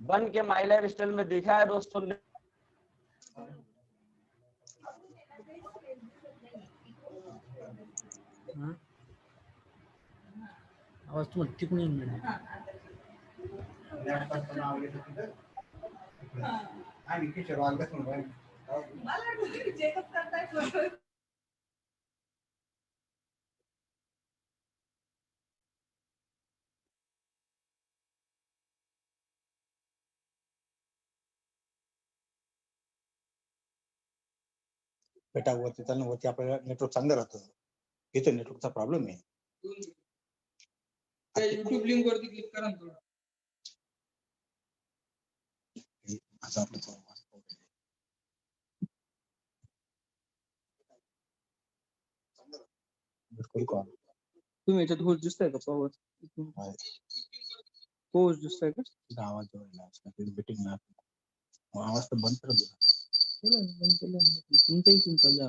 बन के my life style में देखा है दोस्तों ने। आवाज तुम्हाला तिकडून येऊन मिळेल. बेटा वरती चालणं वरती आपल्याला नेटवर्क चांगलं राहतं. इथे नेटवर्कचा प्रॉब्लेम आहे. YouTube लिंक वरती क्लिक करा ना. असं आपलं तुम्ही याच्यात होस्ट दिसताय का? होस्ट दिसताय का? आवाज मीटिंग आवाज तर बंद कर. तुमचाही तुमचा जा.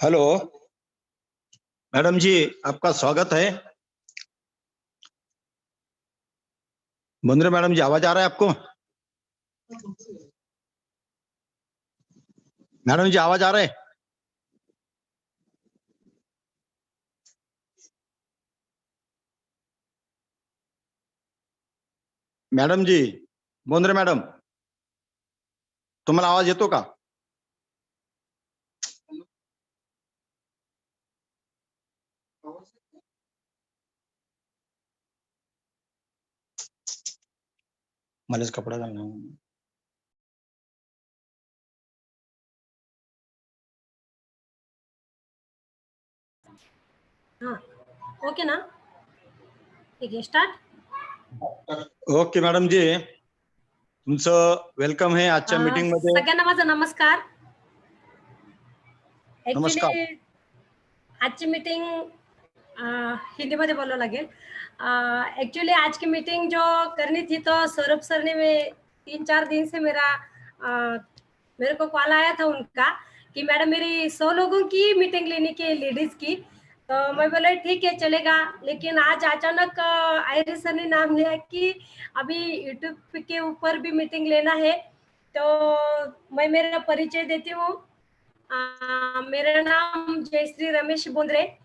हेलो मैडम जी, आपका स्वागत है। मुंद्रे मैडम जी, आवाज आ रहा है आपको? मैडम जी आवाज आ रहा है? मैडम जी, मुंद्रे मैडम, तुम्हाला आवाज येतो का? मलाच कपडा घालणं. ओके ना, ठीक आहे, स्टार्ट. ओके मॅडम जी, तुमचं वेलकम आहे आजच्या मीटिंग मध्ये. सगळ्यांना माझा नमस्कार. नमस्कार. ऍक्च्युली आजची मीटिंग हिंदी मध्ये बोलना लागेल. एक्चुअली आज की मीटिंग जो करनी थी तो सौरभ सर ने 3-4 दिन से मेरे को कॉल आया था उनका कि मैडम मेरी 100 लोगों की मीटिंग लेने की लेडीज की. तो मैं बोले ठीक है चलेगा, लेकिन आज अचानक आयरिस सर ने नाम लिया कि अभी यूट्यूब के ऊपर भी मीटिंग लेना है. तो मैं मेरा परिचय देती हूँ. मेरा नाम जयश्री रमेश बोंद्रे.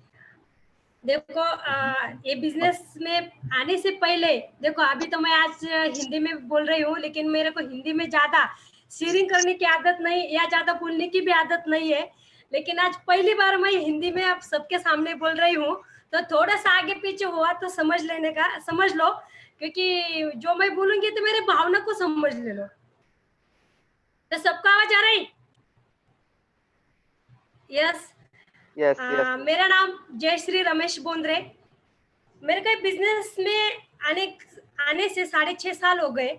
देखो ये बिजनेस में आने से पहले देखो अभी तो मैं आज हिंदी में बोल रही हूँ, लेकिन मेरे को हिंदी में ज्यादा शेयरिंग करने की आदत नहीं या ज्यादा बोलने की भी आदत नहीं है. लेकिन आज पहली बार मैं हिंदी में आप सबके सामने बोल रही हूँ, तो थोड़ा सा आगे पीछे हुआ तो समझ लो, क्योंकि जो मैं बोलूंगी तो मेरे भावना को समझ ले लो. तो सबका आवाज आ रहा है? यस. मेरा नाम जयश्री रमेश बोंद्रे. मेरे को बिजनेस में आने से 6.5 साल हो गए.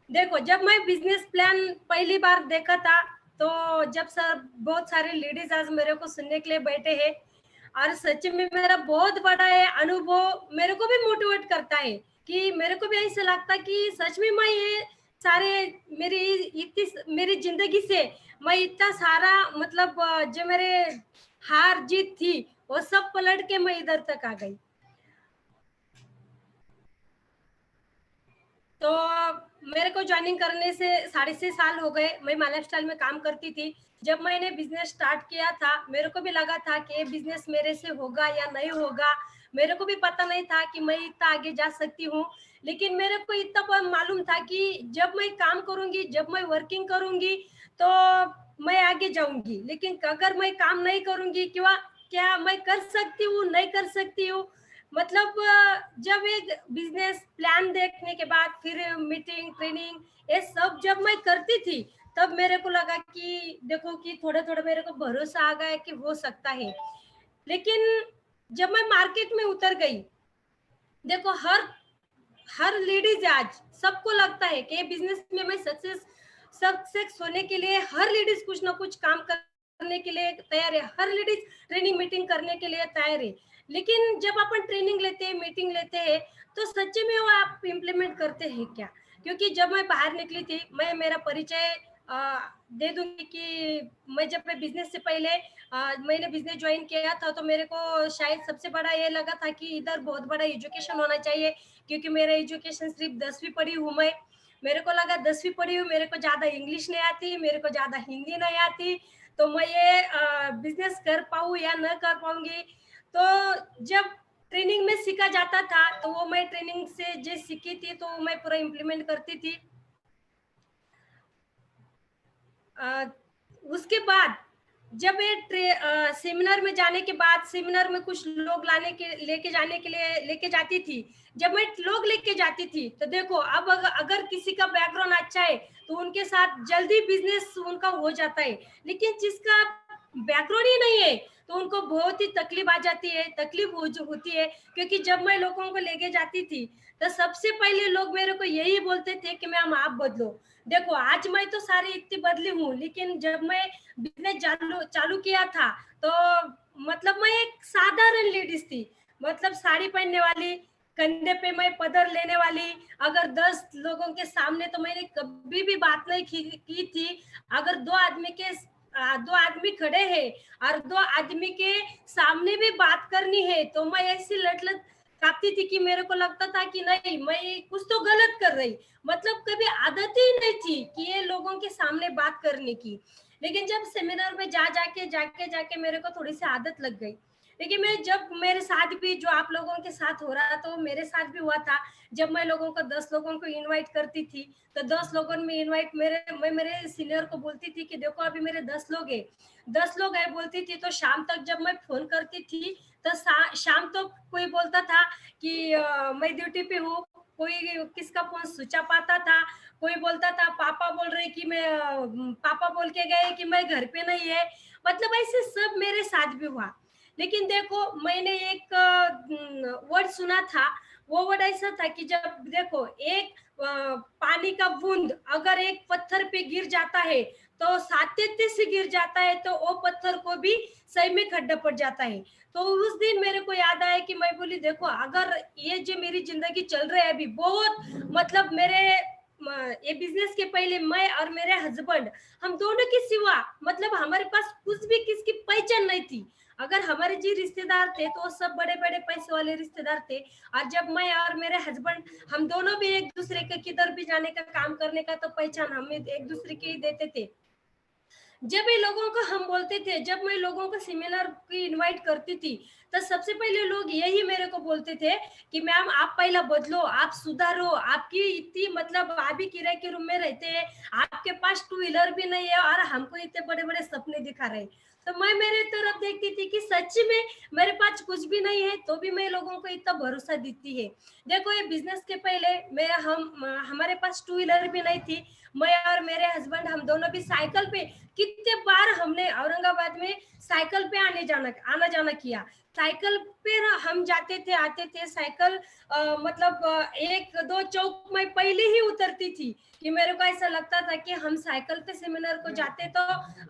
देखो जब मैं बिजनेस प्लान पहली बार देखा था, तो जब सर बहुत सारे लेडीज आज मेरे को सुनने के लिए बैठे हैं, और सच में मेरा बहुत बड़ा है अनुभव मेरे को भी मोटिवेट करता है कि मेरे को भी ऐसा लगता कि सच में मैं ये सारे मेरी जिंदगी से मैं इतना सारा मतलब जो मेरे हार जीत थी वो सब पलट के मैं इधर तक आ गई. तो मेरे को ज्वाइनिंग करने से 6.5 साल हो गए. मैं माई लाइफ स्टाइल में काम करती थी. जब मैंने बिजनेस स्टार्ट किया था मेरे को भी लगा था कि ये बिजनेस मेरे से होगा या नहीं होगा. मेरे को भी पता नहीं था कि मैं इतना आगे जा सकती हूँ, लेकिन मेरे को इतना मालूम था कि जब मैं काम करूंगी, जब मैं वर्किंग करूंगी तो मैं आगे जाऊंगी. लेकिन अगर मैं काम नहीं करूंगी क्या मैं कर सकती हूँ, नहीं कर सकती हूँ. मतलब जब एक बिजनेस प्लान देखने के बाद फिर मीटिंग ट्रेनिंग ये सब जब मैं करती थी तब मेरे को लगा कि देखो कि थोड़ा थोड़ा मेरे को भरोसा आ गया कि हो सकता है। लेकिन जब मैं मार्केट में उतर गई, देखो हर हर लेडीज आज सबको लगता है कि बिजनेस में मैं सक्सेस होने के लिए हर लेडीज कुछ ना कुछ काम करने के लिए तैयार है, हर लेडीज ट्रेनिंग मीटिंग करने के लिए तैयार है। लेकिन जब अपन ट्रेनिंग लेते हैं, मीटिंग लेते हैं, तो सच्चे में वो आप इम्प्लीमेंट करते हैं क्या? क्योंकि जब मैं बाहर निकली थी, मैं मेरा परिचय दे दूंगी कि मैं बिजनेस से पहले मैंने बिजनेस ज्वाइन किया था, तो मेरे को शायद सबसे बड़ा ये लगा था कि इधर बहुत बड़ा एजुकेशन होना चाहिए, क्योंकि मेरा एजुकेशन सिर्फ 10वीं पढ़ी हूँ मैं। मेरे को लगा 10वीं पढ़ी हूँ, मेरे को ज्यादा इंग्लिश नहीं आती, मेरे को ज्यादा हिंदी नहीं आती, तो मैं ये बिजनेस कर पाऊँ या न कर पाऊंगी। तो जब ट्रेनिंग में सीखा जाता था, तो वो मैं ट्रेनिंग से जो सीखी थी तो मैं पूरा इम्प्लीमेंट करती थी। उसके बाद जब ये सेमिनार में जाने के बाद, सेमिनार में कुछ लोग लेके जाने के लिए लेके जाती थी। जब मैं लोग लेके जाती थी, तो देखो अब अगर किसी का बैकग्राउंड अच्छा है तो उनके साथ जल्दी बिजनेस उनका हो जाता है। लेकिन जिसका बैकग्राउंड ही नहीं है तो उनको बहुत ही तकलीफ आ जाती है, तकलीफ होती है। क्योंकि जब मैं लोगों को लेके जाती थी, तो सबसे पहले लोग मेरे को यही बोलते थे कि मैम आप बदलो। देखो आज मैं तो सारी इतनी बदली हूँ, लेकिन जब मैं बिजनेस चालू चालू किया था, तो मतलब मैं एक साधारण लेडीज थी। मतलब साड़ी पहनने वाली, कंधे पे मैं पदर लेने वाली। अगर 10 लोगों के सामने तो मैंने कभी भी बात नहीं की थी। अगर दो आदमी खड़े हैं और दो आदमी के सामने भी बात करनी है, तो मैं ऐसी लट कांपती थी कि मेरे को लगता था कि नहीं, मैं कुछ तो गलत कर रही। मतलब कभी आदत ही नहीं थी कि ये लोगों के सामने बात करने की। लेकिन जब सेमिनार में जाके जाके जाके मेरे को थोड़ी सी आदत लग गई। लेकिन मैं जब मेरे साथ भी जो आप लोगों के साथ हो रहा, तो मेरे साथ भी हुआ था। जब मैं लोगों को 10 लोगों को इनवाइट करती थी, तो 10 लोगों में इनवाइट मैं मेरे सीनियर को बोलती थी कि देखो अभी मेरे 10 लोग हैं, 10 लोग है बोलती थी। तो शाम तक जब मैं फोन करती थी, तो शाम तो कोई बोलता था कि मैं ड्यूटी पे हूँ, कोई किसका फोन स्विच ऑफ आता था, कोई बोलता था पापा बोल रहे कि पापा बोल के गए कि मैं घर पे नहीं है। मतलब ऐसे सब मेरे साथ भी हुआ। लेकिन देखो मैंने एक वर्ड सुना था। वो वर्ड ऐसा था कि जब देखो एक पानी का बूंद अगर एक पत्थर पे गिर जाता है, तो सातत्य से गिर जाता है, तो वो पत्थर को भी सही में खड्डा पड़ जाता है। तो उस दिन मेरे को याद आया कि मैं बोली देखो अगर ये जो मेरी जिंदगी चल रही है अभी बहुत, मतलब ये बिजनेस के पहले मैं और मेरे हस्बैंड, हम दोनों के सिवा मतलब हमारे पास कुछ भी किसकी पहचान नहीं थी। अगर हमारे जी रिश्तेदार थे तो सब बड़े बड़े पैसे वाले रिश्तेदार थे। और जब मैं और मेरे हस्बैंड, हम दोनों भी एक दूसरे के किधर भी जाने का, काम करने का, तो पहचान हम एक दूसरे की देते थे। जब ये लोगों को हम बोलते थे, जब मैं लोगों को सेमिनार की इनवाइट करती थी, तो सबसे पहले लोग यही मेरे को बोलते थे कि मैम आप पहला बदलो, आप सुधारो, आपकी इतनी मतलब आप भी किराए के रूम में रहते हैं, आपके पास टू व्हीलर भी नहीं है और हमको इतने बड़े बड़े सपने दिखा रहे। तो मैं मेरे तरफ देखती थी कि सच में मेरे पास कुछ भी नहीं है, तो भी मैं लोगों को इतना भरोसा देती है। देखो ये बिजनेस के पहले मेरा हमारे पास टू व्हीलर भी नहीं थी। मैं और मेरे हस्बैंड हम दोनों भी साइकिल पे, कितने बार हमने औरंगाबाद में साइकिल पे आना जाना किया। साइकिल पे हम जाते थे, आते थे। साइकिल मतलब एक दो चौक में पहले ही उतरती थी कि मेरे को ऐसा लगता था कि हम साइकिल पे सेमिनार को जाते, तो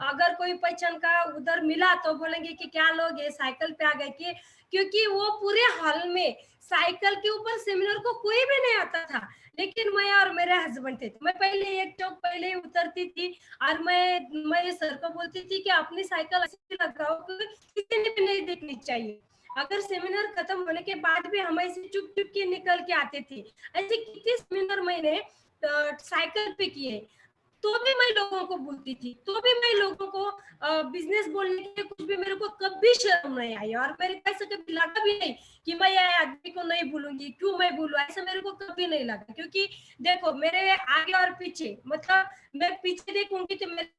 अगर कोई पहचान का उधर मिला तो बोलेंगे कि क्या लोग ये साइकिल पे आ गए। कि क्योंकि वो पूरे हॉल में साइकिल के ऊपर सेमिनार को कोई भी नहीं आता था। लेकिन मैं और मेरे हस्बैंड थे, मैं पहले एक चौक पहले ही उतरती थी और मैं सर को बोलती थी कि अपनी साइकिल ऐसे लगाओ कि किसी ने भी नहीं देखनी चाहिए। अगर सेमिनार खत्म होने के बाद भी हम ऐसे चुप चुप के निकल के आते थे। ऐसे कितने सेमिनार मैंने साइकिल पे किए। तो भी मैं लोगों को बोलती थी, तो भी मैं लोगों को बिजनेस बोलने के कुछ भी मेरे को कभी शर्म नहीं आई। और मेरे को ऐसा कभी लगा भी नहीं कि मैं ये आदमी को नहीं भूलूंगी, क्यों मैं भूलूं, ऐसा मेरे को कभी नहीं लगा। क्योंकि देखो मेरे आगे और पीछे, मतलब मैं पीछे देखूंगी तो मेरे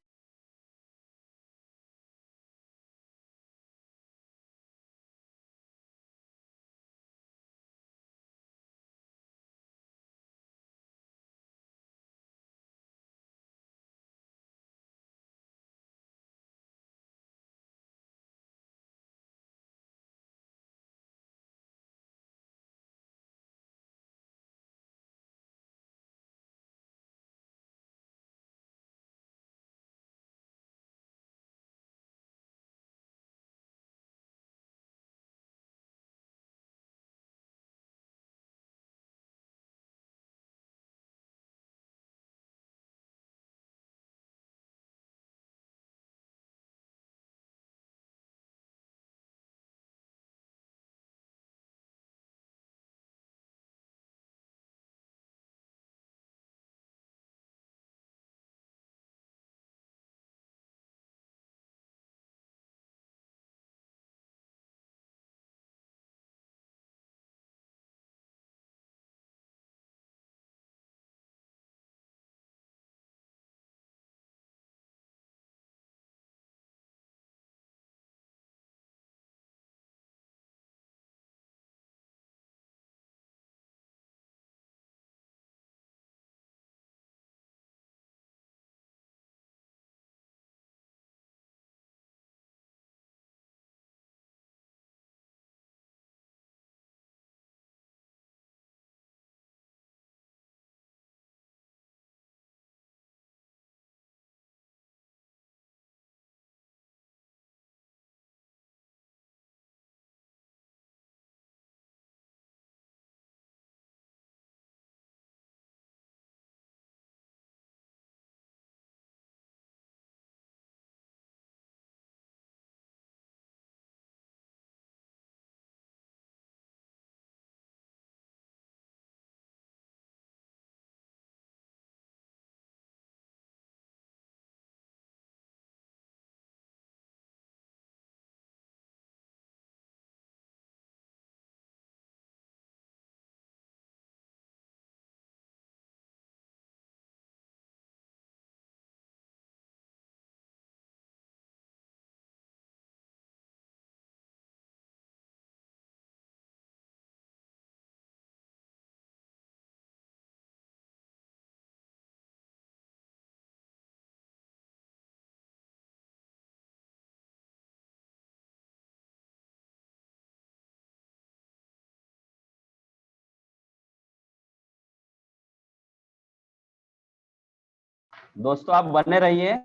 दोस्तों आप बने रहिए,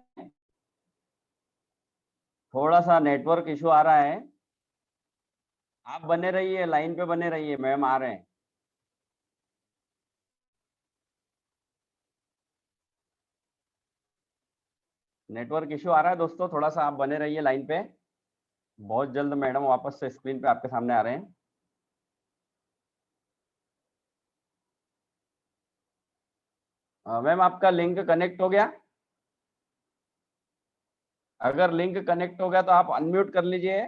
थोड़ा सा नेटवर्क इशू आ रहा है। आप बने रहिए, लाइन पे बने रहिए, मैम आ रहे हैं। नेटवर्क इशू आ रहा है दोस्तों, थोड़ा सा आप बने रहिए लाइन पे। बहुत जल्द मैडम वापस से स्क्रीन पे आपके सामने आ रहे हैं। मैम आपका लिंक कनेक्ट हो गया? अगर लिंक कनेक्ट हो गया तो आप अनम्यूट कर लीजिए।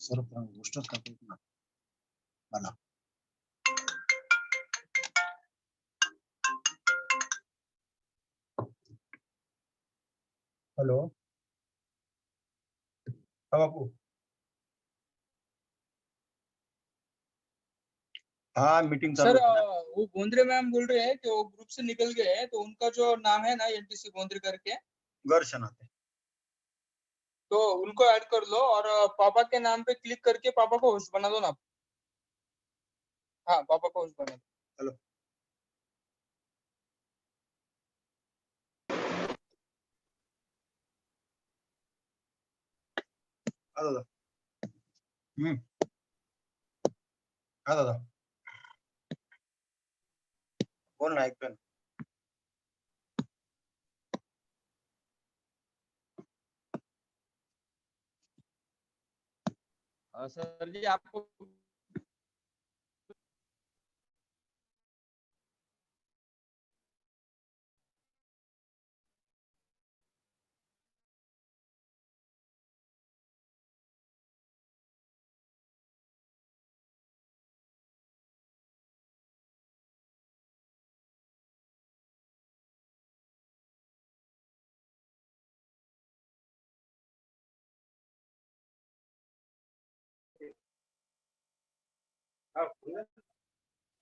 सर गोष्टच करतो ना मला. हॅलो, हा बापू. हाँ मीटिंग सर चालू है। वो गोंदरे मैम बोल रहे हैं कि वो ग्रुप से निकल गए हैं, तो उनका जो नाम है ना एनटीसी गोंदरे करके, गर्शन आते। तो उनको ऐड कर लो और पापा के नाम पे क्लिक करके पापा को होस्ट बना दो ना आप। हाँ पापा को होस्ट बना दो। हेलो हाँ दादा। हाँ दादा बोल ना ऐकतोय ना. सर जी आपको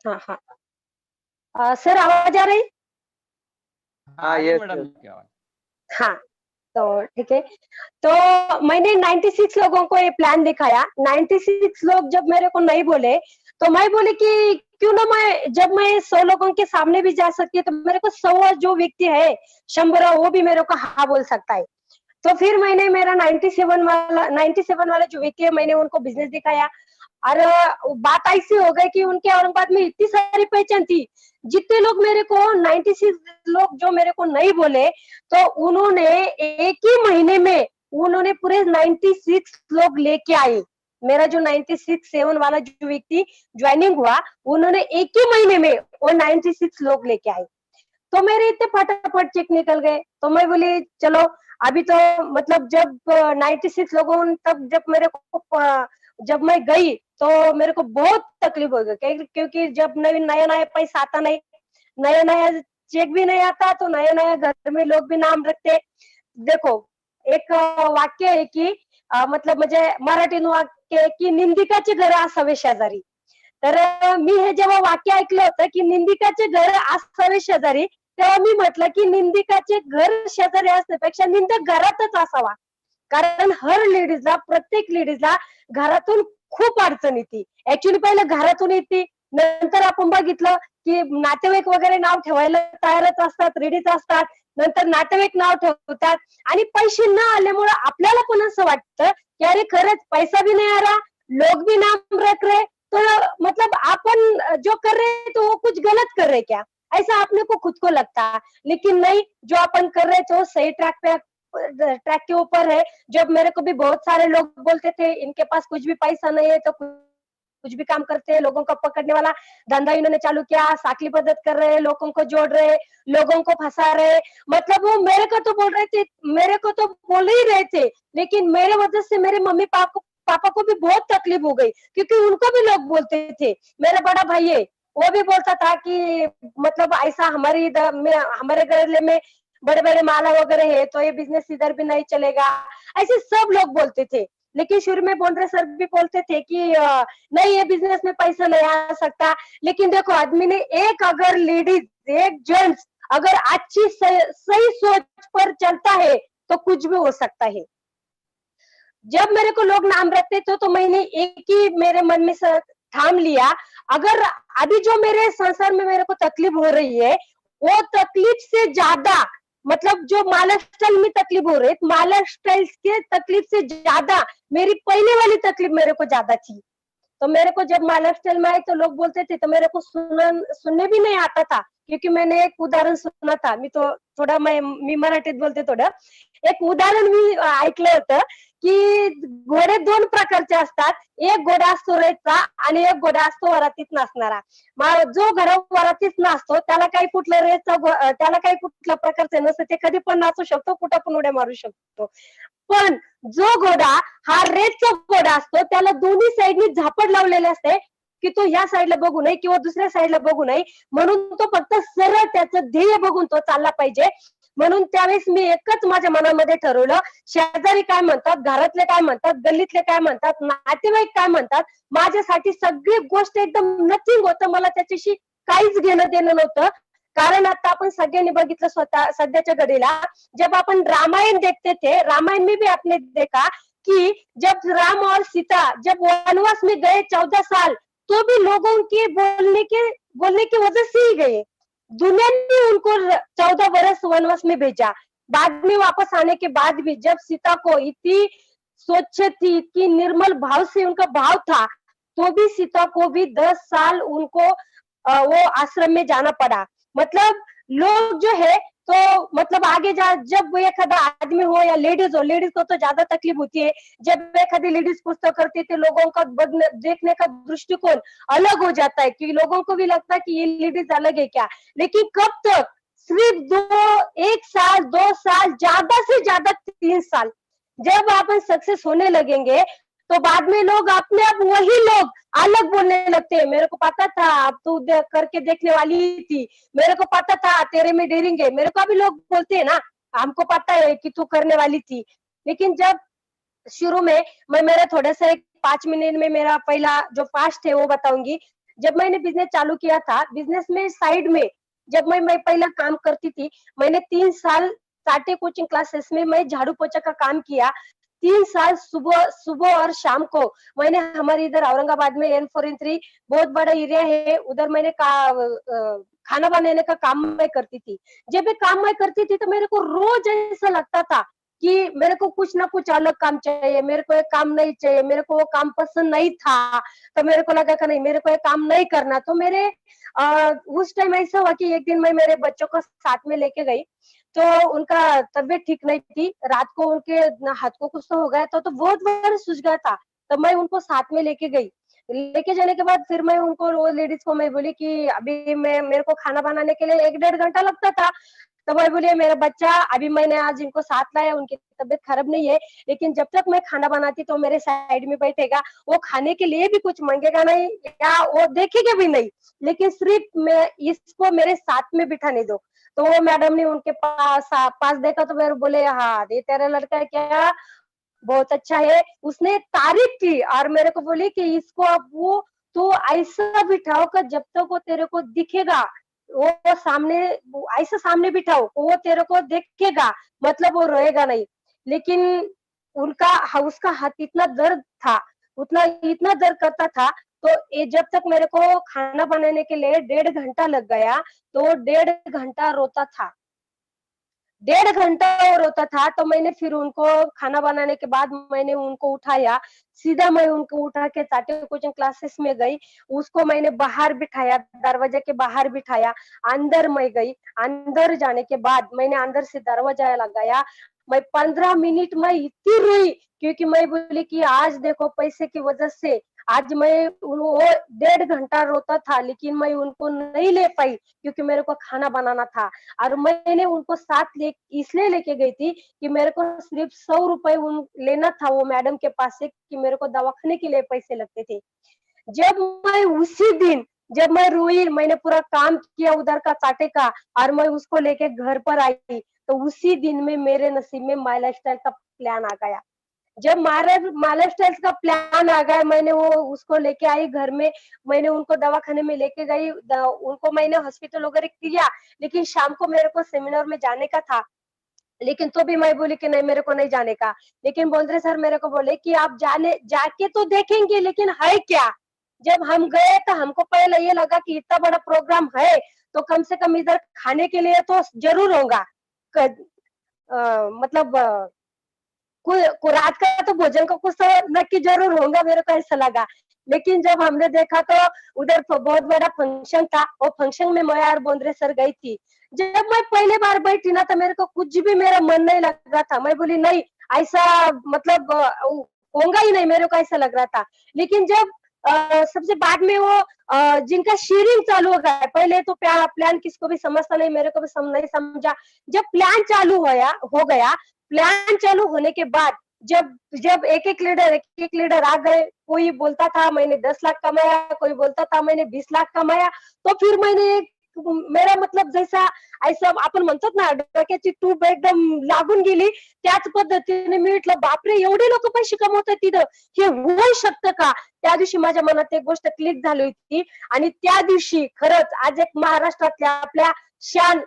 हाँ हाँ सर आवाज आ रही? हाँ yes, मैडम yes. क्या बात? हाँ तो ठीक है। तो मैंने 96 लोगों को ये प्लान दिखाया। 96 लोग जब मेरे को नहीं बोले तो मैं बोली कि क्यों ना जब मैं 100 लोगों के सामने भी जा सकती है तो मेरे को 100 जो व्यक्ति है 100 वो भी मेरे को हाँ बोल सकता है। तो फिर मैंने मेरा 97 वाला जो व्यक्ति है मैंने उनको बिजनेस दिखाया। और बात ऐसी हो गई कि उनके औरंगाबाद में इतनी सारी पहचान थी, जितने लोग मेरे को 96 लोग जो मेरे को नहीं बोले तो उन्होंने एक ही महीने में उन्होंने पूरे 96 लोग लेके आए। मेरा जो 96 वाला जो व्यक्ति ज्वाइनिंग हुआ उन्होंने एक ही महीने में वो 96 लोग लेके आए। तो मेरे इतने फटाफट चेक निकल गए। तो मैं बोली चलो अभी तो मतलब जब 96 लोगों तक जब मेरे को जब मैं गई तो मेरे को बहुत तकलीफ हो गई क्योंकि जब नया नया पैसा आता नहीं, नया नया चेक भी नहीं आता तो नया नया घर में लोग भी नाम रखते। देखो एक वाक्य आहे की मतलब म्हणजे मराठीतून वाक्य आहे की निंदिकाचे घर असावे शेजारी। तर मी हे जेव्हा वाक्य ऐकलं होतं की निंदिकाचे घर असावे शेजारी तेव्हा मी म्हटलं की निंदिकाचे घर शेजारी असण्यापेक्षा निंदक घरातच असावा। कारण हर लेडीजला प्रत्येक लेडीजला घरातून खूप अडचण येते। ऍक्च्युली पहिलं घरातून येते नंतर आपण बघितलं की नातेवाईक वगैरे नाव ठेवायला तयारच असतात, रेडीच असतात। नंतर नातेवाईक नाव ठेवतात आणि पैसे न आल्यामुळे आपल्याला पण असं वाटतं की अरे खरंच पैसा भी नहीं आ रहा, लोग भी नाम रख रहे, तो मतलब अपन जो कर रहे हैं तो वो कुछ गलत कर रहे क्या, ऐसा अपने को खुद को लगता है। लेकिन नहीं, जो अपन कर रहे थे वो सही ट्रैक के ऊपर है। जब मेरे को भी बहुत सारे लोग बोलते थे इनके पास कुछ भी पैसा नहीं है तो कुछ भी काम करते हैं, लोगों को पकड़ने वाला धंधा इन्होंने चालू किया, साकली पद्धत कर रहे हैं, लोगों को जोड़ रहे, लोगों को फंसा रहे। मतलब वो मेरे को तो बोल रहे थे, मेरे को तो बोल ही रहे थे, लेकिन मेरे वजह से मेरे मम्मी पापा को भी बहुत तकलीफ हो गई क्योंकि उनको भी लोग बोलते थे। मेरा बड़ा भाई है वो भी बोलता था कि मतलब ऐसा हमारे इधर में हमारे घर में बड़े बड़े माला वगैरह है तो ये बिजनेस इधर भी नहीं चलेगा, ऐसे सब लोग बोलते थे। लेकिन शुरू में बोंडरे सर भी बोलते थे कि नहीं ये बिजनेस में पैसा नहीं आ सकता। लेकिन देखो आदमी ने एक अगर लेडीज एक जेंट्स अगर अच्छी सही सोच पर चलता है तो कुछ भी हो सकता है। जब मेरे को लोग नाम रखते थे तो मैंने एक ही मेरे मन में ठान लिया, अगर अभी जो मेरे संसार में मेरे को तकलीफ हो रही है वो तकलीफ से ज्यादा मतलब जो माला स्टाइल में तकलीफ हो रही है माला स्टाइल के तकलीफ से ज्यादा मेरी पहले वाली तकलीफ मेरे को ज्यादा थी। तो मेरे को जब माला स्टाइल में आई तो लोग बोलते थे तो मेरे को सुनने भी नहीं आता था क्योंकि मैंने एक उदाहरण सुना था। मी तो थोडा मी मराठीत बोलते थोडं। एक उदाहरण मी ऐकलं होतं की घोडे दोन प्रकारचे असतात, एक घोडा असतो रेतचा आणि एक घोडा असतो वरातीत नाचणारा। मग जो घोडा वरातीत नाचतो त्याला काही कुठलं रेतचा त्याला काही कुठल्या प्रकारचं नसतं, ते कधी पण नाचू शकतो, कुठं पण उड्या मारू शकतो। पण जो घोडा हा रेतचा घोडा असतो त्याला दोन्ही साईडनी झापड लावलेले असते की तो ह्या साईडला बघू नये किंवा दुसऱ्या साईडला बघू नये, म्हणून तो फक्त सरळ त्याचं ध्येय बघून तो चालला पाहिजे। म्हणून त्यावेळेस मी एकच माझ्या मनामध्ये ठरवलं, शेजारी काय म्हणतात, घरातले काय म्हणतात, गल्लीतले काय म्हणतात, नातेवाईक काय म्हणतात, माझ्यासाठी सगळी गोष्ट एकदम नथिंग होतं. मला त्याच्याशी काहीच घेणं देणं नव्हतं. कारण आता आपण सगळ्यांनी बघितलं स्वतः सध्याच्या घडीला, जब अपन रामायण देखते थे, रामायण में भी आपने देखा कि जब राम और सीता जब वनवास में गए 14 साल, तो भी लोगों के बोलने की वजह से ही गए। दुनिया ने उनको 14 बरस वनवास में भेजा। बाद में वापस आने के बाद भी जब सीता को इतनी स्वच्छ थी, इतनी निर्मल भाव से उनका भाव था, तो भी सीता को भी 10 साल उनको वो आश्रम में जाना पड़ा। मतलब लोग जो है तो मतलब आगे जा जब एखादा आदमी हो या लेडीज हो, लेडीज को तो ज्यादा तकलीफ होती है। जब एखादी लेडीज पुस्तक करती है, लोगों का देखने का दृष्टिकोण अलग हो जाता है कि लोगों को भी लगता है कि ये लेडीज अलग है क्या। लेकिन कब तक, सिर्फ 1 साल 2 साल, ज्यादा से ज्यादा 3 साल, जब आप सक्सेस होने लगेंगे तो बाद में लोग अपने आप वही लोग अलग बोलने लगते हैं। मेरे को पता था, अब तू करके देखने वाली थी, मेरे को पता था तेरे में डेरेंगे, मेरे को भी लोग बोलते हैं ना, हमको पता है कि तू करने वाली थी। लेकिन जब शुरू में मैं मेरा थोड़ा सा 5 मिनट में मेरा पहला जो फास्ट है वो बताऊंगी। जब मैंने बिजनेस चालू किया था, बिजनेस में साइड में जब मैं पहला काम करती थी, मैंने 3 साल टाटे कोचिंग क्लासेस में मैं झाड़ू पोछा का काम किया। 3 साल सुबह और शाम को मैंने हमारे इधर औरंगाबाद में N4N3 बहुत बड़ा एरिया है, उधर मैंने खाना बनाने का काम मैं करती थी। जब ये काम मैं करती थी तो मेरे को रोज ऐसा लगता था कि मेरे को कुछ ना कुछ अलग काम चाहिए, मेरे को ये काम नहीं चाहिए, मेरे को वो काम पसंद नहीं था। तो मेरे को लगा कि नहीं, मेरे को ये काम नहीं करना। तो मेरे उस टाइम ऐसा हुआ कि एक दिन मैं मेरे बच्चों को साथ में लेके गई, तो उनका तबीयत ठीक नहीं थी। रात को उनके हाथ को कुछ तो हो गया था, तो बहुत बार सूझ गया था। तो मैं उनको साथ में लेके गई। लेके जाने के बाद फिर मैं उनको, वो लेडीज को मैं बोली कि अभी मेरे को खाना बनाने के लिए 1 डेढ़ घंटा लगता था। तो मैं बोली मेरा बच्चा, अभी मैंने आज इनको साथ लाया, उनकी तबीयत खराब नहीं है, लेकिन जब तक मैं खाना बनाती तो मेरे साइड में बैठेगा, वो खाने के लिए भी कुछ मांगेगा नहीं या वो देखेगा भी नहीं, लेकिन सिर्फ मैं इसको मेरे साथ में बिठाने दो। तो वो मैडम ने उनके पास देखा तो मेरे बोले, हाँ ये तेरा लड़का है क्या, बहुत अच्छा है। उसने तारीफ की और मेरे को बोली कि इसको अब वो तो ऐसा बिठाओ कि जब तक वो तेरे को दिखेगा, वो सामने ऐसा सामने बिठाओ वो तेरे को देखेगा, मतलब वो रोएगा नहीं। लेकिन उसका हाथ इतना दर्द था, इतना दर्द करता था। तो ये जब तक मेरे को खाना बनाने के लिए 1.5 घंटा लग गया, तो 1.5 घंटा रोता था, 1.5 घंटा वो रोता था। तो मैंने फिर उनको खाना बनाने के बाद मैंने उनको उठाया, सीधा मैं उनको उठा के टाटे कोचिंग क्लासेस में गई। उसको मैंने बाहर बिठाया, दरवाजे के बाहर बिठाया, अंदर मैं गई। अंदर जाने के बाद मैंने अंदर से दरवाजा लगाया। मैं 15 मिनट में इतनी रोई, क्योंकि मैं बोली कि आज देखो पैसे की वजह से आज मैं वो 1.5 घंटा रोता था, लेकिन मैं उनको नहीं ले पाई क्योंकि मेरे को खाना बनाना था। और मैंने उनको साथ इसलिए लेके गई थी कि मेरे को सिर्फ 100 रुपए लेना था वो मैडम के पास से, कि मेरे को दवाखाने के लिए पैसे लगते थे। जब मैं उसी दिन जब मैं रोई, मैंने पूरा काम किया उधर का टाटे का, और मैं उसको लेके घर पर आई, तो उसी दिन में मेरे नसीब में माय लाइफस्टाइल का प्लान आ गया। जब माय लाइफस्टाइल का प्लान आ गया, मैंने वो उसको लेके आई घर में, मैंने उनको दवाखाने में लेके गई, उनको मैंने हॉस्पिटल वगैरह किया। लेकिन शाम को मेरे को सेमिनार में जाने का था, लेकिन तो भी मैं बोली कि नहीं, मेरे को नहीं जाने का। लेकिन बोलते सर मेरे को बोले कि आप जाके तो देखेंगे, लेकिन है क्या। जब हम गए तो हमको पहले ये लगा कि इतना बड़ा प्रोग्राम है तो कम से कम इधर खाने के लिए तो जरूर होगा, मतलब रात का तो भोजन का कुछ तो नक्की जरूर होगा, मेरे को ऐसा लगा। लेकिन जब हमने देखा तो उधर बहुत बड़ा फंक्शन था। वो फंक्शन में मैं और बोंद्रे सर गई थी। जब मैं पहले बार बैठी ना, तो मेरे को कुछ भी मेरा मन नहीं लग रहा था। मैं बोली नहीं, ऐसा मतलब होगा ही नहीं, मेरे को ऐसा लग रहा था। लेकिन जब सबसे बाद में वो जिनका शेयरिंग चालू हो गया, पहले तो प्लान किसको भी समझता नहीं, मेरे को भी नहीं समझा। जब प्लान चालू हो गया, प्लान चालू होने के बाद जब एक एक लीडर आ गए, कोई बोलता था मैंने 10 लाख कमाया, कोई बोलता था मैंने 20 लाख कमाया, तो फिर मैंने मेरा मतलब जैसा ऐसा आपण म्हणतात ना डोक्याची ट्यूब एकदम लागून गेली, त्याच पद्धतीने मी म्हटलं बापरे एवढे लोक पैसे कमवतात तिथं, हे होऊ शकतं का? त्या दिवशी माझ्या मनात एक गोष्ट क्लिक झाली होती आणि त्या दिवशी खरंच आज एक महाराष्ट्रातल्या आपल्या शान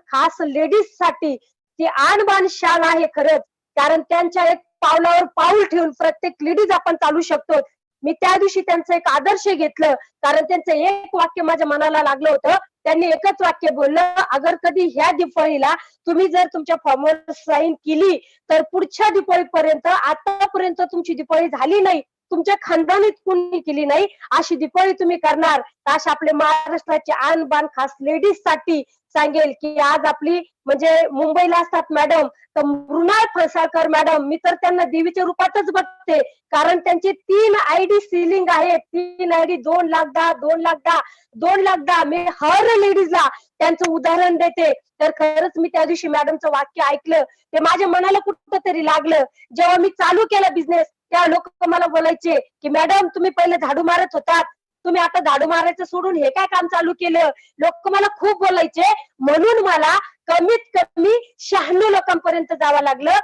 खास लेडीज साठी ती आणबाण शान आहे खरंच, कारण त्यांच्या एक पावलावर पाऊल ठेवून प्रत्येक लेडीज आपण चालू शकतो. मी त्या दिवशी त्यांचं एक आदर्श घेतलं, कारण त्यांचं एक वाक्य माझ्या मनाला लागलं होतं. त्यांनी एकच वाक्य बोललं, अगर कधी ह्या दिवाळीला तुम्ही जर तुमच्या फॉर्मवर साईन केली तर पुढच्या दिवाळीपर्यंत आतापर्यंत तुमची दिवाळी झाली नाही, तुमच्या खानदानीत कोणी केली नाही अशी दिवाळी तुम्ही करणार. अशा आपले महाराष्ट्राचे आणबाण खास लेडीज साठी सांगेल की आज आपली म्हणजे मुंबईला असतात मॅडम तर मृणाल फणसाळकर मॅडम, मी तर त्यांना देवीच्या रूपातच बघते, कारण त्यांचे 3 ID सिलिंग आहे. 3 ID 2,10,000 2,10,000 2,10,000 मी हर लेडीजला त्यांचं उदाहरण देते. तर खरंच मी त्या दिवशी मॅडमचं वाक्य ऐकलं, ते माझ्या मनाला कुठंतरी लागलं. जेव्हा मी चालू केला बिझनेस त्या लोक मला बोलायचे की मॅडम तुम्ही पहिले झाडू मारत होतात, तुम्ही आता झाडू मारायचं सोडून हे काय काम चालू केलं. लोक मला खूप बोलायचे, म्हणून मला कमीत कमी 96 लोकांपर्यंत जावं लागलं.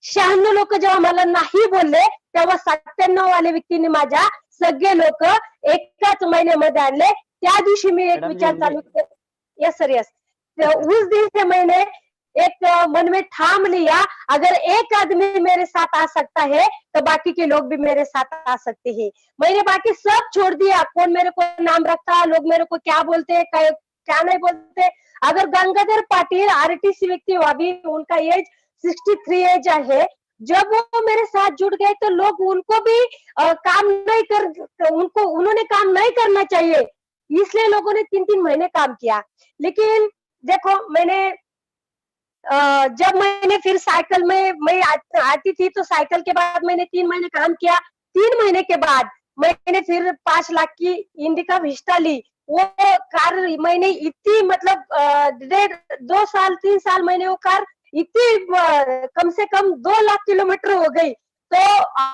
96 लोक जेव्हा मला नाही बोलले तेव्हा 97 वाले व्यक्तींनी माझ्या सगळे लोक एकाच महिन्यामध्ये आणले. त्या दिवशी मी एक विचार चालू केला, यस सर यस, उस दिन से मैंने एक मन में ठाम लिया, अगर एक आदमी मेरे साथ आ सकता है तो बाकी के लोग भी मेरे साथ आ सकते हैं. मैंने बाकी सब छोड़ दिया, कौन मेरे को नाम रखता, लोग मेरे को क्या बोलते क्या नहीं बोलते. अगर गंगाधर पाटिल RTC व्यक्ति अभी उनका एज 63 एज है, जब वो मेरे साथ जुड़ गए तो लोग उनको भी उन्होंने काम नहीं करना चाहिए, इसलिए लोगों ने 3-3 महीने काम किया. लेकिन देखो मैंने जब मैंने फिर साइकिल में मैं आती थी तो साइकिल के बाद मैंने 3 महीने काम किया. 3 महीने के बाद मैंने फिर 5 लाख की इंडिका विस्टा ली. वो कार मैंने इतनी मतलब 2 साल 3 साल मैंने वो कार इतनी कम से कम 2 लाख किलोमीटर हो गई. तो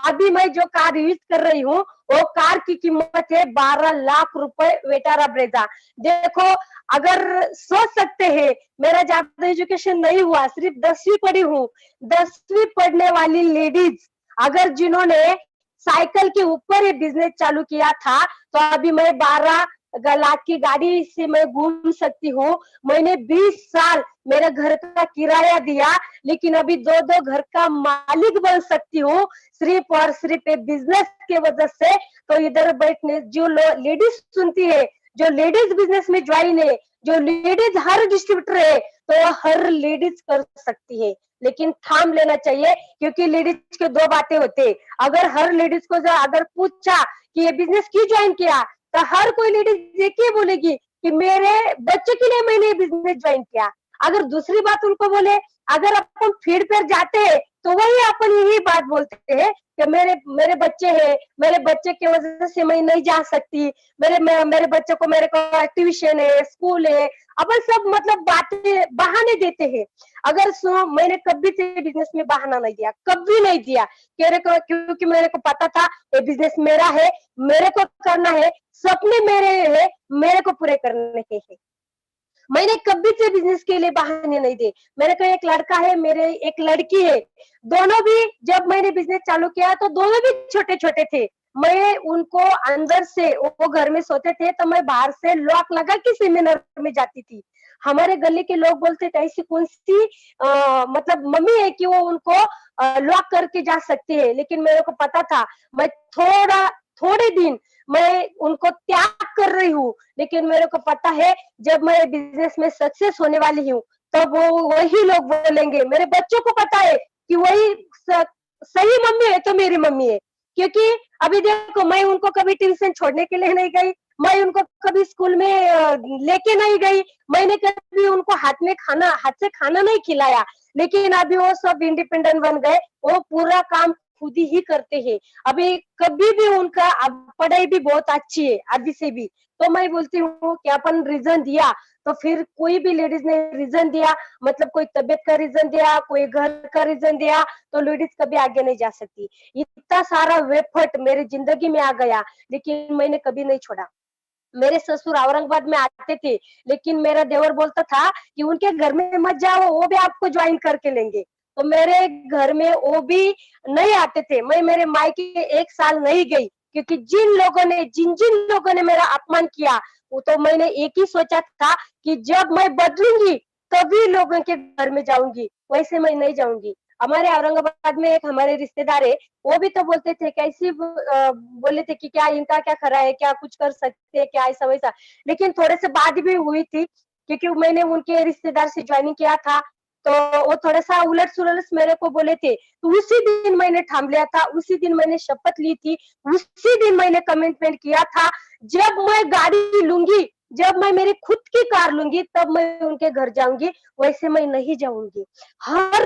अभी मैं जो कार यूज कर रही हूँ वो कार की कीमत है 12 लाख रुपए वेटारा ब्रेजा. देखो अगर सोच सकते हैं, मेरा ज्यादा एजुकेशन नहीं हुआ, सिर्फ 10वीं पढ़ी हूँ. 10वीं पढ़ने वाली लेडीज अगर जिन्होंने साइकिल के ऊपर ये बिजनेस चालू किया था तो अभी मैं 12 लाख की गाड़ी से मैं घूम सकती हूँ. मैंने 20 साल मेरे घर का किराया दिया, लेकिन अभी 2-2 घर का मालिक बन सकती हूँ सिर्फ और सिर्फ बिजनेस के वजह से. तो इधर बैठने जो लेडीज सुनती है, जो लेडीज बिजनेस में ज्वाइन है, जो लेडीज हर डिस्ट्रीब्यूटर है, तो हर लेडीज कर सकती है, लेकिन थाम लेना चाहिए, क्योंकि लेडीज के 2 बातें होते. अगर हर लेडीज को अगर पूछा कि ये बिजनेस क्यों ज्वाइन किया तो हर कोई लेडीज एक ही बोलेगी कि मेरे बच्चे के लिए मैंने बिजनेस ज्वाइन किया. अगर दूसरी बात उनको बोले, अगर अपन फील्ड पर जाते हैं तो वही अपन यही बात बोलते हैं कि मेरे बच्चे हैं, मेरे बच्चे की वजह से मैं नहीं जा सकती, मेरे बच्चे को मेरे को ट्यूशन है, स्कूल है, अपन सब मतलब बातें बहाने देते हैं. अगर मैंने कभी से बिजनेस में बहाना नहीं दिया, कभी नहीं दिया, क्योंकि मेरे को पता था ये बिजनेस मेरा है, मेरे को करना है, सपने मेरे हैं, मेरे को पूरे करने के हैं. मैंने कभी से बिजनेस के लिए बहाने नहीं दिए. मेरे को एक लड़का है, मेरे एक लड़की है, दोनों भी जब मैंने बिजनेस चालू किया तो दोनों भी छोटे छोटे थे. मैं उनको अंदर से, वो घर में सोते थे तो मैं बाहर से लॉक लगा के सेमिनार में जाती थी. हमारे गली के लोग बोलते थे ऐसी कौन सी मतलब मम्मी है कि वो उनको लॉक करके जा सकते हैं. लेकिन मेरे को पता था मैं थोड़े दिन मैं उनको त्याग कर रही हूँ, लेकिन मेरे को पता है जब मैं बिजनेस में सक्सेस होने वाली हूँ तब वो वही लोग बोलेंगे. मेरे बच्चों को पता है कि वही सही मम्मी है तो मेरी मम्मी है, क्योंकि अभी देखो मैं उनको कभी ट्यूशन छोड़ने के लिए नहीं गई, मैं उनको कभी स्कूल में लेके नहीं गई, मैंने कभी उनको हाथ से खाना नहीं खिलाया. लेकिन अभी वो सब इंडिपेंडेंट बन गए, वो पूरा काम खुद ही करते हैं. अभी कभी भी उनका पढ़ाई भी बहुत अच्छी है अभी से भी. तो मैं बोलती हूँ कि अपन रीजन दिया तो फिर कोई भी लेडीज ने रीजन दिया, मतलब कोई तबीयत का रीजन दिया, कोई घर का रीजन दिया, तो लेडीज कभी आगे नहीं जा सकती. इतना सारा वेफर्ट मेरी जिंदगी में आ गया, लेकिन मैंने कभी नहीं छोड़ा. मेरे ससुर औरंगाबाद में आते थे, लेकिन मेरा देवर बोलता था कि उनके घर में मत जाओ, वो भी आपको ज्वाइन करके लेंगे। तो मेरे घर में वो भी नहीं आते थे। मैं मेरे मायके 1 साल नहीं गई, क्योंकि जिन जिन लोगों ने मेरा अपमान किया, वो तो मैंने एक ही सोचा था कि जब मैं बदलूंगी तभी लोगों के घर में जाऊंगी, वैसे मैं नहीं जाऊंगी। हमारे औरंगाबाद में एक हमारे रिश्तेदार है, वो भी तो बोलते थे कैसी बोले थे कि क्या इनका क्या खरा है, क्या कुछ कर सकते हैं क्या, ऐसा वैसा। लेकिन थोड़े से बात भी हुई थी, क्योंकि मैंने उनके रिश्तेदार से ज्वाइनिंग किया था, तो वो थोड़ा सा उलट सुलट मेरे को बोले थे। तो उसी दिन मैंने ठान लिया था, उसी दिन मैंने शपथ ली थी, उसी दिन मैंने कमिटमेंट किया था, जब मैं गाड़ी लूंगी, जब मैं मेरी खुद की कार लूंगी, तब मैं उनके घर जाऊंगी, वैसे मैं नहीं जाऊंगी। हर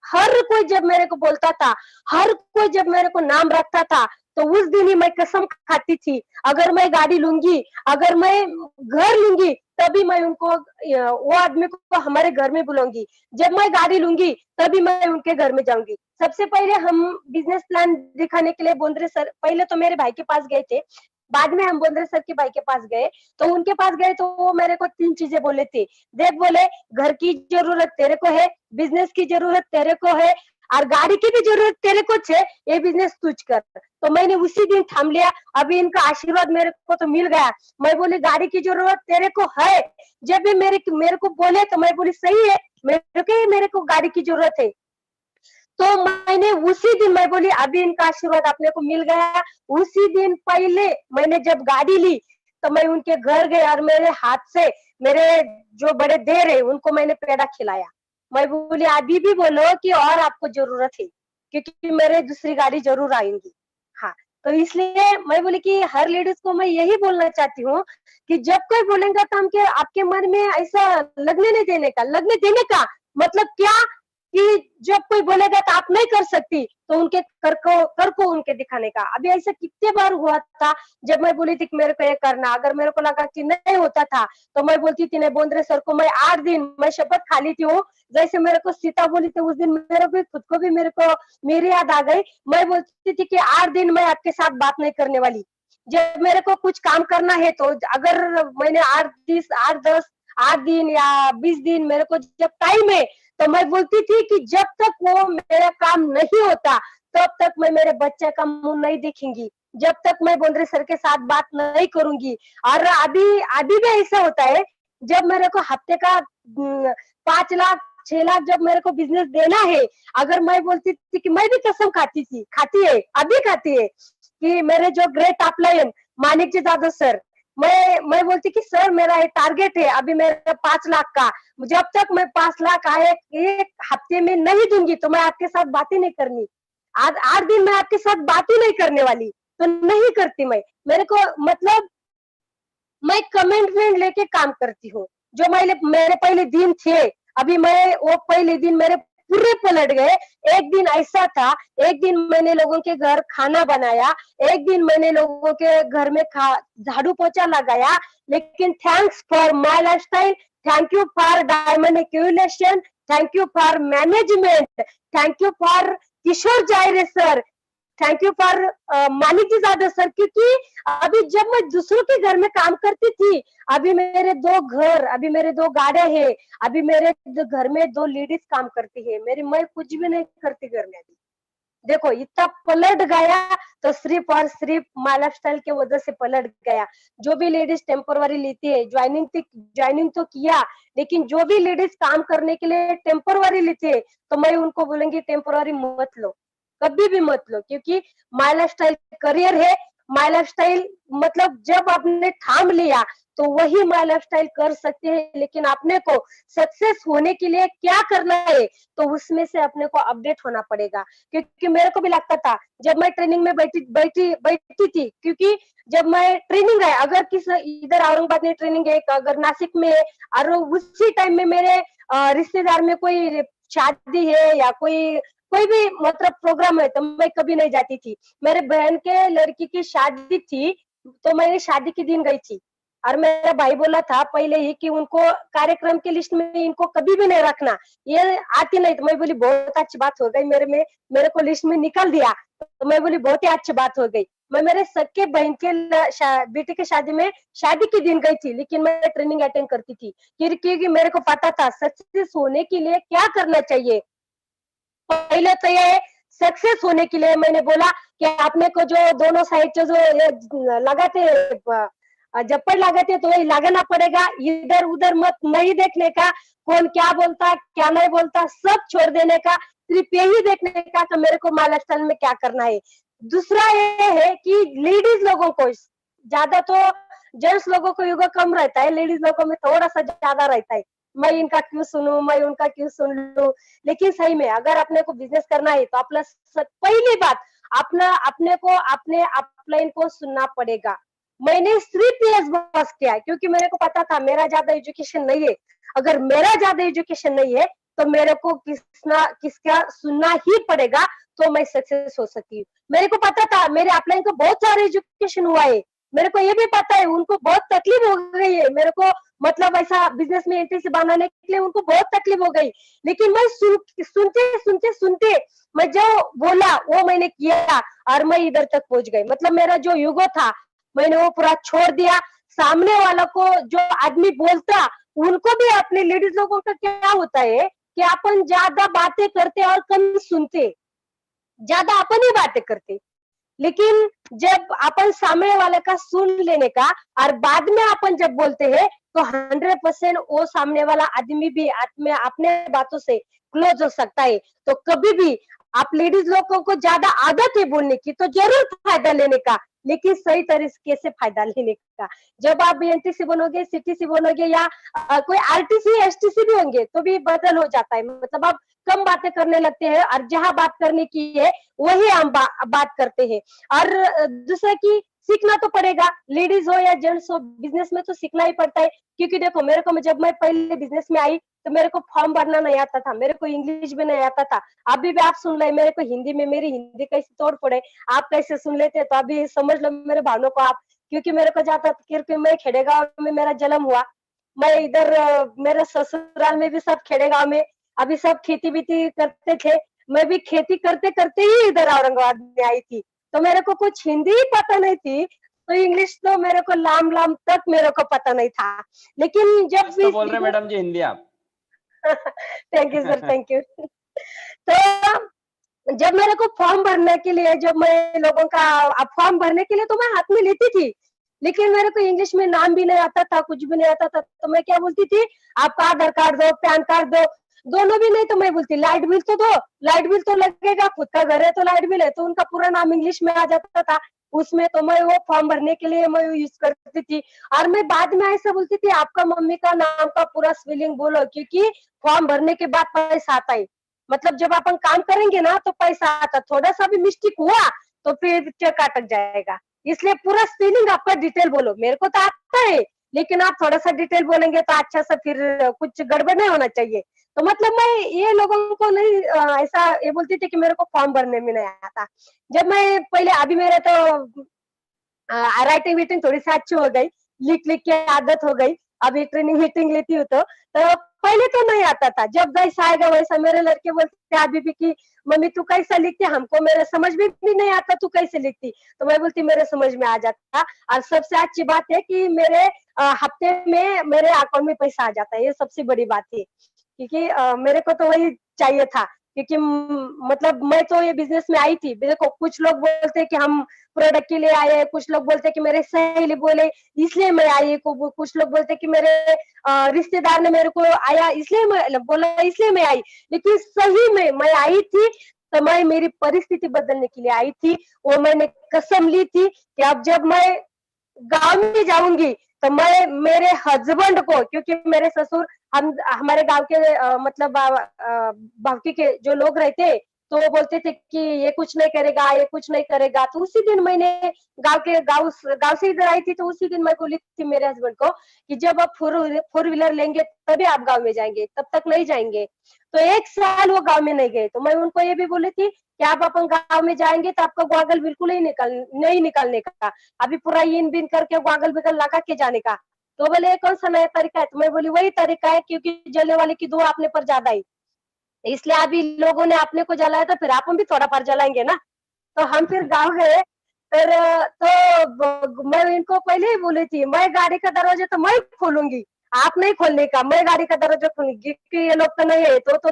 हर कोई जब मेरे को बोलता था, हर कोई जब मेरे को नाम रखता था, तो उस दिन ही मैं कसम खाती थी, अगर मैं गाड़ी लूंगी, अगर मैं घर लूंगी, तभी मैं उनको वो आदमी को हमारे घर में बुलाऊंगी। जब मैं गाड़ी लूंगी तभी मैं उनके घर में जाऊंगी। सबसे पहले हम बिजनेस प्लान दिखाने के लिए बोंद्रे सर, पहले तो मेरे भाई के पास गए थे, बाद में हम बोंद्रे सर के भाई के पास गए। तो उनके पास गए तो वो मेरे को 3 चीजें बोले थे। देख बोले, घर की जरूरत तेरे को है, बिजनेस की जरूरत तेरे को है, और गाड़ी की भी जरूरत तेरे को है, ये बिजनेस तुझ कर। तो मैंने उसी दिन थाम लिया। अभी इनका आशीर्वाद मेरे को तो मिल गया। मैं बोली गाड़ी की जरूरत तेरे को है, जब भी मेरे को बोले तो मैं बोली सही है, मेरे को गाड़ी की जरूरत है। तो मैंने उसी दिन मैं बोली अभी इनका आशीर्वाद अपने को मिल गया। उसी दिन पहले मैंने जब गाड़ी ली तो मैं उनके घर गई और मेरे हाथ से मेरे जो बड़े देर है उनको मैंने पेड़ा खिलाया। मैं बोली अभी भी बोलो कि और आपको जरूरत है, क्योंकि मेरे दूसरी गाड़ी जरूर आएंगी। हाँ, तो इसलिए मैं बोली कि हर लेडीज को मैं यही बोलना चाहती हूँ कि जब कोई बोलेगा तो हमके आपके मन में ऐसा लगने देने का मतलब क्या कि जब कोई बोलेगा तो आप नहीं कर सकती, तो उनके कर को उनके दिखाने का। अभी ऐसा कितने बार हुआ था, जब मैं बोली थी कि मेरे को ये करना, अगर मेरे को लगा कि नहीं होता था तो मैं बोलती थी नहीं बोंद्रे सर को, मैं 8 दिन मैं शपथ खा ली थी। वो जैसे मेरे को सीता बोली थी उस दिन मेरे को खुद को भी मेरी याद आ गई। मैं बोलती थी कि 8 दिन मैं आपके साथ बात नहीं करने वाली। जब मेरे को कुछ काम करना है तो अगर मैंने 8 दिन या 20 दिन मेरे को जब टाइम है, तो मैं बोलती थी कि जब तक वो मेरा काम नहीं होता तब तक मैं मेरे बच्चे का मुंह नहीं देखेंगी, जब तक मैं बोंद्रे सर के साथ बात नहीं करूंगी। और अभी भी ऐसा होता है, जब मेरे को हफ्ते का 5 लाख 6 लाख जब मेरे को बिजनेस देना है, अगर मैं बोलती थी कि मैं भी कसम खाती है कि मेरे जो ग्रेट अपलायन मानिक जी जादव सर, मैं बोलती कि सर मेरा ये टारगेट है अभी मेरा 5 लाख का, जब तक मैं 5 लाख आए 1 हफ्ते में नहीं दूंगी तो मैं आपके साथ बातें नहीं करनी। 8 दिन मैं आपके साथ बातें नहीं करने वाली, तो नहीं करती मैं। मेरे को मतलब मैं कमिटमेंट लेके काम करती हूँ। जो मेरे पहले दिन थे, अभी मैं वो पहले दिन मेरे पूरे पलट गए। एक दिन ऐसा था, एक दिन मैंने लोगों के घर खाना बनाया, एक दिन मैंने लोगों के घर में झाड़ू पोछा लगाया। लेकिन thanks for my lifestyle, thank you for diamond accumulation, thank you for management, thank you for Kishore Jaire sir, thank you for Manik ji Jadhav sir. क्योंकि अभी जब मैं दूसरों के घर में काम करती थी, अभी मेरे 2 घर, अभी मेरे 2 गाड़ियां है, अभी मेरे घर में 2 लेडीज काम करती है, मैं कुछ भी नहीं करती घर में। अभी देखो इतना पलट गया, तो सिर्फ और सिर्फ माय लाइफस्टाइल के वजह से पलट गया। जो भी लेडीज टेम्पोररी लेती है, ज्वाइनिंग तो किया, लेकिन जो भी लेडीज काम करने के लिए टेम्पोररी लेती है, तो मैं उनको बोलूंगी टेम्पोररी मत लो, कभी भी मत लो, क्योंकि माय लाइफस्टाइल करियर है। माय लाइफस्टाइल मतलब जब आपने थाम लिया तो वही माय लाइफस्टाइल कर सकते हैं। लेकिन अपने को सक्सेस होने के लिए क्या करना है, तो उसमें से अपने को अपडेट होना पड़ेगा। क्योंकि मेरे को भी लगता था जब मैं ट्रेनिंग में बैठी थी, क्योंकि जब मैं ट्रेनिंग है, अगर इधर औरंगाबाद में ट्रेनिंग है, अगर नासिक में है, और उसी टाइम में मेरे रिश्तेदार में कोई शादी है या कोई भी मतलब प्रोग्राम है, तो मैं कभी नहीं जाती थी। मेरे बहन के लड़की की शादी थी, तो मैं शादी के दिन गई थी। और मेरा भाई बोला था पहले ही कि उनको कार्यक्रम के लिस्ट में इनको कभी भी नहीं रखना, ये आती नहीं। तो मैं बोली बहुत अच्छी बात हो गई, मेरे को लिस्ट में निकाल दिया, तो मैं बोली बहुत ही अच्छी बात हो गई। मैं मेरे सके बहन के बेटे के शादी में शादी के दिन गई थी, लेकिन मैं ट्रेनिंग अटेंड करती थी क्योंकि मेरे को पता था सक्सेस होने के लिए क्या करना चाहिए। पहले तो ये सक्सेस होने के लिए मैंने बोला कि आपने को जो दोनों साइड जो लगाते जप्पड़ लगाते तो वही लगाना पड़ेगा, इधर उधर मत नहीं देखने का, कौन क्या बोलता क्या नहीं बोलता सब छोड़ देने का, सिर्फ यही देखने का कि मेरे को माई लाइफस्टाइल में क्या करना है। दूसरा ये है कि लेडीज लोगों को ज्यादा तो जेंट्स लोगों को युग कम रहता है, लेडीज लोगों में थोड़ा सा ज्यादा रहता है, मैं इनका क्यों सुनूं, मैं उनका क्यों सुन लूं। लेकिन सही में अगर अपने को बिजनेस करना है तो अपना पहली बात अपने को अपने अपलाइन को सुनना पड़ेगा। मैंने सिर्फ यस बस किया क्योंकि मेरे को पता था मेरा ज्यादा एजुकेशन नहीं है, अगर मेरा ज्यादा एजुकेशन नहीं है तो मेरे को किसका सुनना ही पड़ेगा तो मैं सक्सेस हो सकती हूँ। मेरे को पता था मेरे अपलाइन को बहुत सारे एजुकेशन हुआ है, मेरे को ये भी पता है उनको बहुत तकलीफ हो गई है, मेरे को मतलब ऐसा बिजनेस में एंट्री से बनाने के लिए उनको बहुत तकलीफ हो गई, लेकिन मैं सुनते मैं जो बोला वो मैंने किया और मैं इधर तक पहुंच गई। मतलब मेरा जो युगो था मैंने वो पूरा छोड़ दिया। सामने वाला को जो आदमी बोलता उनको भी अपने लेडीज लोगों का क्या होता है कि अपन ज्यादा बातें करते और कम सुनते, ज्यादा अपन ही बातें करते, लेकिन जब अपन सामने वाले का सुन लेने का और बाद में अपन जब बोलते हैं तो 100% वो सामने वाला आदमी भी अपने बातों से क्लोज हो सकता है। तो कभी भी आप लेडीज लोगों को ज्यादा आदत है बोलने की तो जरूर फायदा लेने का, लेकिन सही तरीके से फायदा लेने का। जब आप एनटीसी बनोगे, सीटीसी बनोगे या कोई आरटीसी एसटीसी भी होंगे तो भी बदल हो जाता है, मतलब आप कम बातें करने लगते हैं और जहां बात करने की है वही हम बात करते हैं। और दूसरा की सीखना तो पड़ेगा, लेडीज हो या जेंट्स हो, बिजनेस में तो सीखना ही पड़ता है। क्योंकि देखो मेरे को जब मैं पहले बिजनेस में आई तो मेरे को फॉर्म भरना नहीं आता था, मेरे को इंग्लिश भी नहीं आता था। अभी भी आप सुन ले मेरे को हिंदी में, मेरी हिंदी कैसे तोड़ पड़े, आप कैसे सुन लेते तो अभी समझ लो मेरे भावनों को आप। क्योंकि मेरे को जाता क्योंकि मैं खेड़ेगांव में मेरा जन्म हुआ, मैं इधर मेरे ससुराल में भी सब खेड़ेगांव में अभी सब खेती बीती करते थे, मैं भी खेती करते करते ही इधर औरंगाबाद में आई थी, तो मेरे को कुछ हिंदी ही पता नहीं थी, तो इंग्लिश तो मेरे को लाम लाम तक मेरे को पता नहीं था। लेकिन जब भी बोल रहे मैडम जी हिंदी आप thank you sir, thank you. तो जब मेरे को फॉर्म भरने के लिए, जब मैं लोगों का फॉर्म भरने के लिए तो मैं हाथ में लेती थी, लेकिन मेरे को इंग्लिश में नाम भी नहीं आता था, कुछ भी नहीं आता था, तो मैं क्या बोलती थी, आपका आधार कार्ड दो, पैन कार्ड दो, दोनों भी नहीं तो मैं बोलती लाइट बिल तो दो, लाइट बिल तो लगेगा, खुद का घर है तो लाइट बिल है, तो उनका पूरा नाम इंग्लिश में आ जाता था उसमें, तो मैं वो फॉर्म भरने के लिए मैं यूज करती थी। और मैं बाद में ऐसा बोलती थी आपका मम्मी का नाम का पूरा स्पेलिंग बोलो, क्योंकि फॉर्म भरने के बाद पैसा आता है, मतलब जब अपन काम करेंगे ना तो पैसा आता, थोड़ा सा भी मिस्टेक हुआ तो फिर चेक अटक जाएगा, इसलिए पूरा स्पेलिंग आपका डिटेल बोलो। मेरे को तो आता है लेकिन आप थोड़ा सा डिटेल बोलेंगे तो अच्छा सा, फिर कुछ गड़बड़ नहीं होना चाहिए। तो मतलब मैं ये लोगों को नहीं ऐसा ये बोलती थी कि मेरे को फॉर्म भरने में नहीं आता। जब मैं पहले, अभी मेरे तो राइटिंग वीटिंग थोड़ी सी अच्छी हो गई, लिख के आदत हो गई, अभी ट्रेनिंग मीटिंग लेती हूँ तो पहले तो नहीं आता था। जब जैसा आएगा वैसा, मेरे लड़के बोलते अभी भी कि मम्मी तू कैसा लिखती, हमको मेरे समझ में भी नहीं आता तू कैसे लिखती, तो मैं बोलती मेरे समझ में आ जाता। और सबसे अच्छी बात है कि मेरे हफ्ते में मेरे अकाउंट में पैसा आ जाता है, ये सबसे बड़ी बात है, क्योंकि मेरे को तो वही चाहिए था। क्योंकि मतलब मैं तो ये बिजनेस में आई थी, देखो कुछ लोग बोलते हैं कि हम प्रोडक्ट के लिए आए, कुछ लोग बोलते हैं कि मेरे सहेली बोले इसलिए मैं आई, कुछ लोग बोलते हैं कि मेरे रिश्तेदार ने मेरे को आया इसलिए मैं बोला इसलिए मैं आई, लेकिन सही में मैं आई थी तो मैं मेरी परिस्थिति बदलने के लिए आई थी। वो मैंने कसम ली थी कि अब जब मैं गांव में जाऊंगी तो मैं मेरे हस्बैंड को, क्योंकि मेरे ससुर हमारे गांव के मतलब बाकी के जो लोग रहते तो वो बोलते थे कि ये कुछ नहीं करेगा, ये कुछ नहीं करेगा। तो उसी दिन मैंने गांव से इधर आई थी, तो उसी दिन मैं बोली थी मेरे हस्बैंड को कि जब आप फोर व्हीलर लेंगे तभी आप गांव में जाएंगे, तब तक नहीं जाएंगे। तो 1 साल वो गांव में नहीं गए, तो मैं उनको ये भी बोली थी कि आप अपन गांव में जाएंगे तो आपका गॉगल बिल्कुल ही नहीं निकालने का, अभी पूरा इन बिन करके गॉगल बिगल लगा के जाने का। तो बोले कौन सा नया तरीका है, तो मैं बोली वही तरीका है, क्योंकि जलने वाले की दुआ अपने पर ज्यादा ही, इसलिए अभी लोगों ने अपने को जलाया तो फिर अपन भी थोड़ा पर जलाएंगे ना। तो हम फिर गाँव गए, तर मैं इनको पहले ही बोली थी, मैं गाड़ी का दरवाजा तो मैं खोलूंगी, आप नहीं खोलने का, मैं गाड़ी का दरवाजा खोलूंगी, क्योंकि ये लोग तो नहीं है तो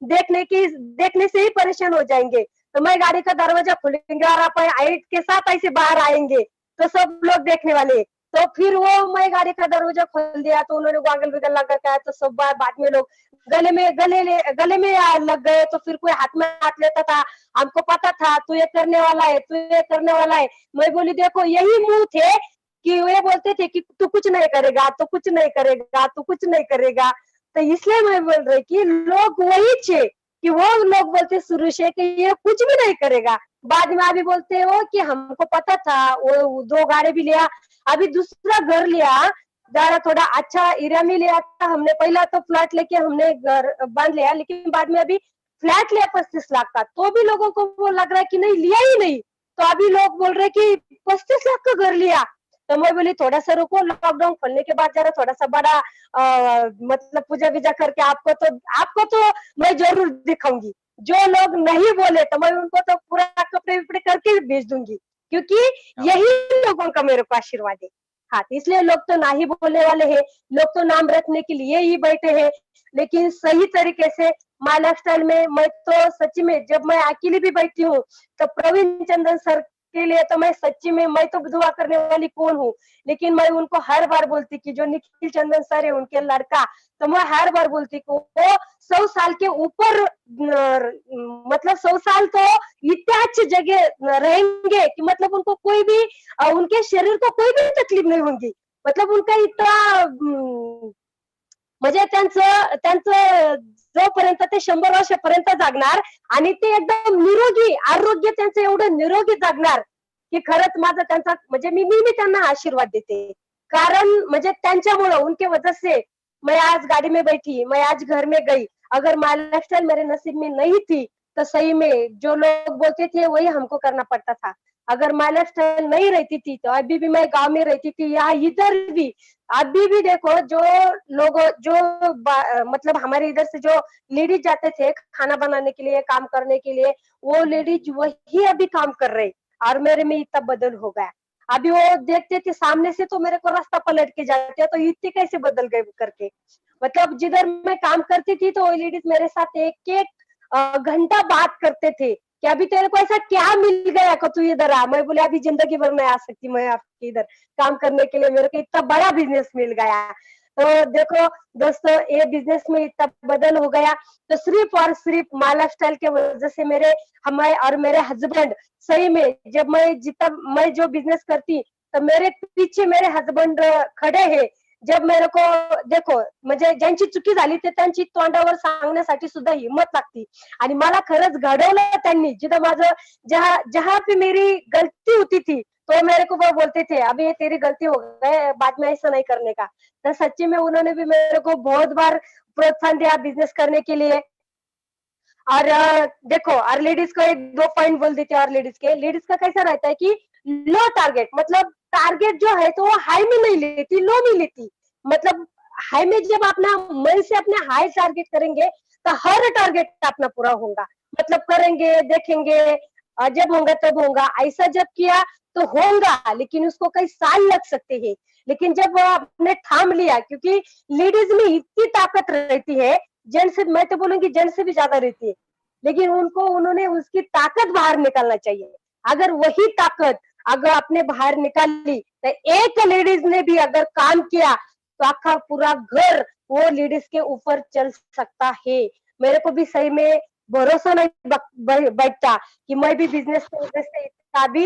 देखने से ही परेशान हो जाएंगे। तो मैं गाड़ी का दरवाजा खोलेंगे और आप हाइट के साथ ऐसे बाहर आएंगे तो सब लोग देखने वाले। तो फिर वो मैं गाड़ी का दरवाजा खोल दिया तो उन्होंने गॉगल विगल लगा के, तो सब बाद में लोग गले में लग गए। तो फिर कोई हाथ में हाथ लेता था, हमको पता था तू ये करने वाला है, तू ये करने वाला है। मैं बोली देखो यही मुंह थे कि वे बोलते थे कि तू कुछ नहीं करेगा, तू कुछ नहीं करेगा, तू कुछ नहीं करेगा। तो इसलिए मैं बोल रही कि लोग वही थे कि वो लोग बोलते शुरू से कि ये कुछ भी नहीं करेगा, बाद में अभी बोलते हो कि हमको पता था, वो 2 गाड़ी भी लिया, अभी दूसरा घर लिया, जरा थोड़ा अच्छा एरिया में लिया था हमने। पहला तो फ्लैट लेके हमने घर बांध लिया, लेकिन बाद में अभी फ्लैट लिया 25 लाख का, तो भी लोगों को वो लग रहा है कि नहीं लिया ही नहीं। तो अभी लोग बोल रहे कि 25 लाख का घर लिया। तो मैं बोली थोड़ा सा रुको, लॉकडाउन खोलने के बाद जरा थोड़ा सा बड़ा मतलब पूजा विजा करके आपको तो मैं जरूर दिखाऊंगी। जो लोग नहीं बोले तो मैं उनको तो पूरा कपड़े विपड़े करके भेज दूंगी, क्योंकि यही लोगों का मेरे को आशीर्वाद है। हाँ, इसलिए लोग तो ना ही बोलने वाले हैं, लोग तो नाम रखने के लिए ही बैठे हैं, लेकिन सही तरीके से माय लाइफस्टाइल में मैं तो सच्ची में जब मैं अकेली भी बैठती हूँ तो प्रवीण चंदन सर के लिए तो मैं सच्ची में मैं तो दुआ करने वाली कौन हूँ, लेकिन मैं उनको हर बार बोलती कि जो निखिल चंदन सर है उनके लड़का, तो मैं हर बार बोलती कि वो 100 साल के ऊपर मतलब 100 साल तो इतने अच्छी जगह रहेंगे कि मतलब उनको कोई भी उनके शरीर को कोई भी तकलीफ नहीं होगी। मतलब उनका इतना म्हणजे त्यांचं जोपर्यंत ते 100 वर्षापर्यंत जगणार आणि ते एकदम निरोगी आरोग्य त्यांचं एवढं निरोगी जगणार की खरंच माझा त्यांचा म्हणजे मी नेहमी त्यांना आशीर्वाद देते। कारण म्हणजे त्यांच्यामुळे उनके वजह से मैं आज गाड़ी में बैठी, मैं आज घर में गई। अगर माय लाइफस्टाइल मेरे नसीब में नहीं थी तो सही में जो लोग बोलते थे वही हमको करना पड़ता था। अगर माय लाइफस्टाइल नहीं रहती थी तो अभी भी मैं गांव में रहती थी या इधर भी अभी भी देखो जो लोग मतलब हमारे इधर से जो लेडीज जाते थे खाना बनाने के लिए काम करने के लिए, वो लेडीज वही अभी काम कर रहे और मेरे में इतना बदल हो गया। अभी वो देखते थे सामने से तो मेरे को रास्ता पलट के जाते हैं, तो इतने कैसे बदल गए करके। मतलब जिधर मैं काम करती थी तो वो लेडीज मेरे साथ एक घंटा बात करते थे कि अभी तेरे को ऐसा क्या मिल गया कि तू इधर आ। मैं बोले अभी जिंदगी भर नहीं आ सकती मैं आपके इधर काम करने के लिए, मेरे को इतना बड़ा बिजनेस मिल गया। तो देखो दोस्तों ये बिजनेस में इतना बदल हो गया तो सिर्फ और सिर्फ माय लाइफस्टाइल के वजह से मेरे हस्बैंड सही में जब मैं जो बिजनेस करती तो मेरे पीछे मेरे हस्बैंड खडे है। जब मेरे को देखो म्हणजे ज्यांची चुकी झाली ते त्यांची तोंडावर सांगण्यासाठी सुद्धा हिम्मत लागती आणि मला खरंच घडवलं त्यांनी। जिथं माझं जहाँ पे मेरी गलती होती थी तो मेरे को वो बोलते थे अभी ये तेरी गलती हो गई, बाद में ऐसा नहीं करने का। तो सच्ची में उन्होंने भी मेरे को बहुत बार प्रोत्साहन दिया बिजनेस करने के लिए। और देखो और लेडीज को 1-2 पॉइंट बोल देते हैं। और लेडीज का कैसा रहता है कि लो टारगेट, मतलब टारगेट जो है तो वो हाई में नहीं लेती, लो में लेती। मतलब हाई में जब अपना मन से अपने हाई टारगेट करेंगे तो हर टारगेट अपना पूरा होगा। मतलब करेंगे देखेंगे जब होगा तब होगा, ऐसा जब किया तो होगा, लेकिन उसको कई साल लग सकते हैं। लेकिन जब आपने थाम लिया, क्योंकि लेडीज में इतनी ताकत रहती है, जेंट्स से मैं तो बोलूंगी जेंट्स से भी ज्यादा रहती है, लेकिन उन्होंने उसकी ताकत बाहर निकालना चाहिए। अगर वही ताकत अगर आपने बाहर निकाली तो एक लेडीज ने भी अगर काम किया तो आपका पूरा घर वो लेडीज के ऊपर चल सकता है। मेरे को भी सही में भरोसा नहीं बैठता कि मैं भी बिजनेस की वजह से इतना भी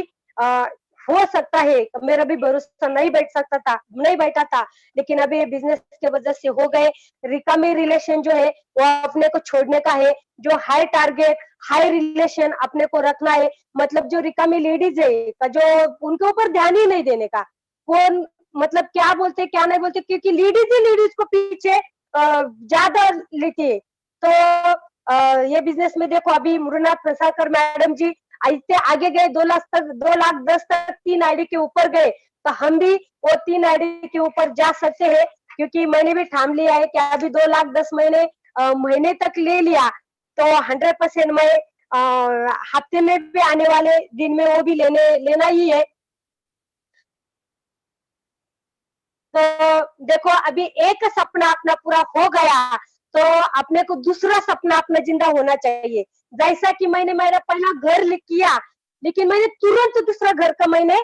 हो सकता है। मेरा भी भरोसा नहीं बैठा था, लेकिन अभी ये बिजनेस के वजह से हो गए। रिकामी रिलेशन जो है वो अपने को छोड़ने का है, जो हाई टारगेट हाई रिलेशन अपने को रखना है। मतलब जो रिकामी लेडीज है जो उनके ऊपर ध्यान ही नहीं देने का, कौन मतलब क्या बोलते क्या नहीं बोलते, क्योंकि लेडीज ही लेडीज को पीछे ज्यादा लेती है। तो ये बिजनेस में देखो अभी मृणाल प्रसाकर मैडम जी ऐसे आगे गए 2,10,00,000 तक 3 आईडी के ऊपर गए, तो हम भी वो 3 आईडी के ऊपर जा सकते हैं। क्योंकि मैंने भी ठान लिया है कि अभी 2,10,000 महीने तक ले लिया तो 100% मैं हफ्ते में भी आने वाले दिन में वो भी लेना ही है। तो देखो अभी एक सपना अपना पूरा हो गया तो अपने को दूसरा सपना अपना जिंदा होना चाहिए। जैसा कि मैंने मेरा पहला घर किया, लेकिन मैंने तुरंत दूसरा घर का मैंने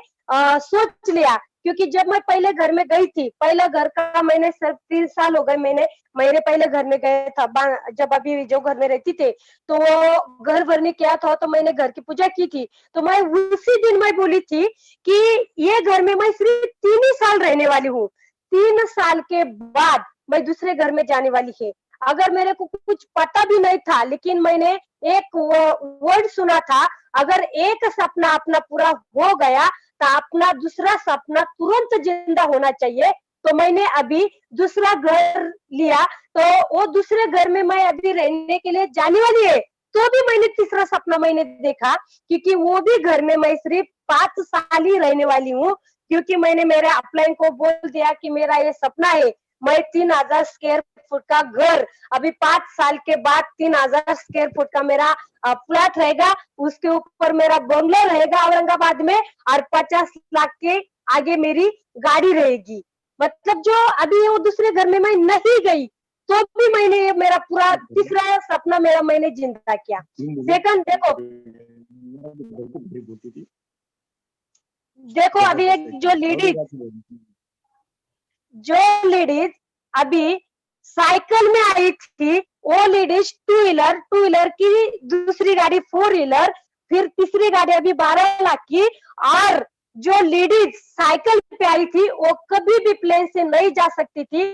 सोच लिया, क्योंकि जब मैं पहले घर में गई थी, पहला घर का मैंने सिर्फ 3 साल हो गए मैंने पहले घर में गया था। जब अभी जो घर में रहती थे तो वो घर भरने किया था, तो मैंने घर की पूजा की थी। तो मैं उसी दिन मैं बोली थी कि ये घर में मैं सिर्फ 3 ही साल रहने वाली हूँ, 3 साल के बाद मैं दूसरे घर में जाने वाली है। अगर मेरे को कुछ पता भी नहीं था, लेकिन मैंने एक वर्ड सुना था, अगर एक सपना अपना पूरा हो गया तो अपना दूसरा सपना तुरंत जिंदा होना चाहिए। तो मैंने अभी दूसरा घर लिया, तो वो दूसरे घर में मैं अभी रहने के लिए जाने वाली है। तो भी मैंने तीसरा सपना मैंने देखा, क्योंकि वो भी घर में मैं सिर्फ 5 साल ही रहने वाली हूँ, क्योंकि मैंने मेरे अपलाइन को बोल दिया कि मेरा ये सपना है, मैं 3000 स्क्वायर फुट का घर, अभी 5 साल के बाद 3000 स्क्वायर फुट का मेरा प्लॉट रहेगा, उसके ऊपर मेरा बंगला रहेगा औरंगाबाद में, और 50 लाख के आगे मेरी गाड़ी रहेगी। मतलब जो अभी वो दूसरे घर में मैं नहीं गई, तो भी मैंने ये मेरा पूरा तीसरा सपना मैंने जिंदा किया। सेकंड देखो अभी एक जो लेडीज अभी साइकिल में आई थी, वो लेडीज टू व्हीलर की दूसरी गाड़ी 4 व्हीलर, फिर तीसरी गाड़ी अभी 12 लाख की, और जो लेडीज साइकिल पे आई थी वो कभी भी प्लेन से नहीं जा सकती थी।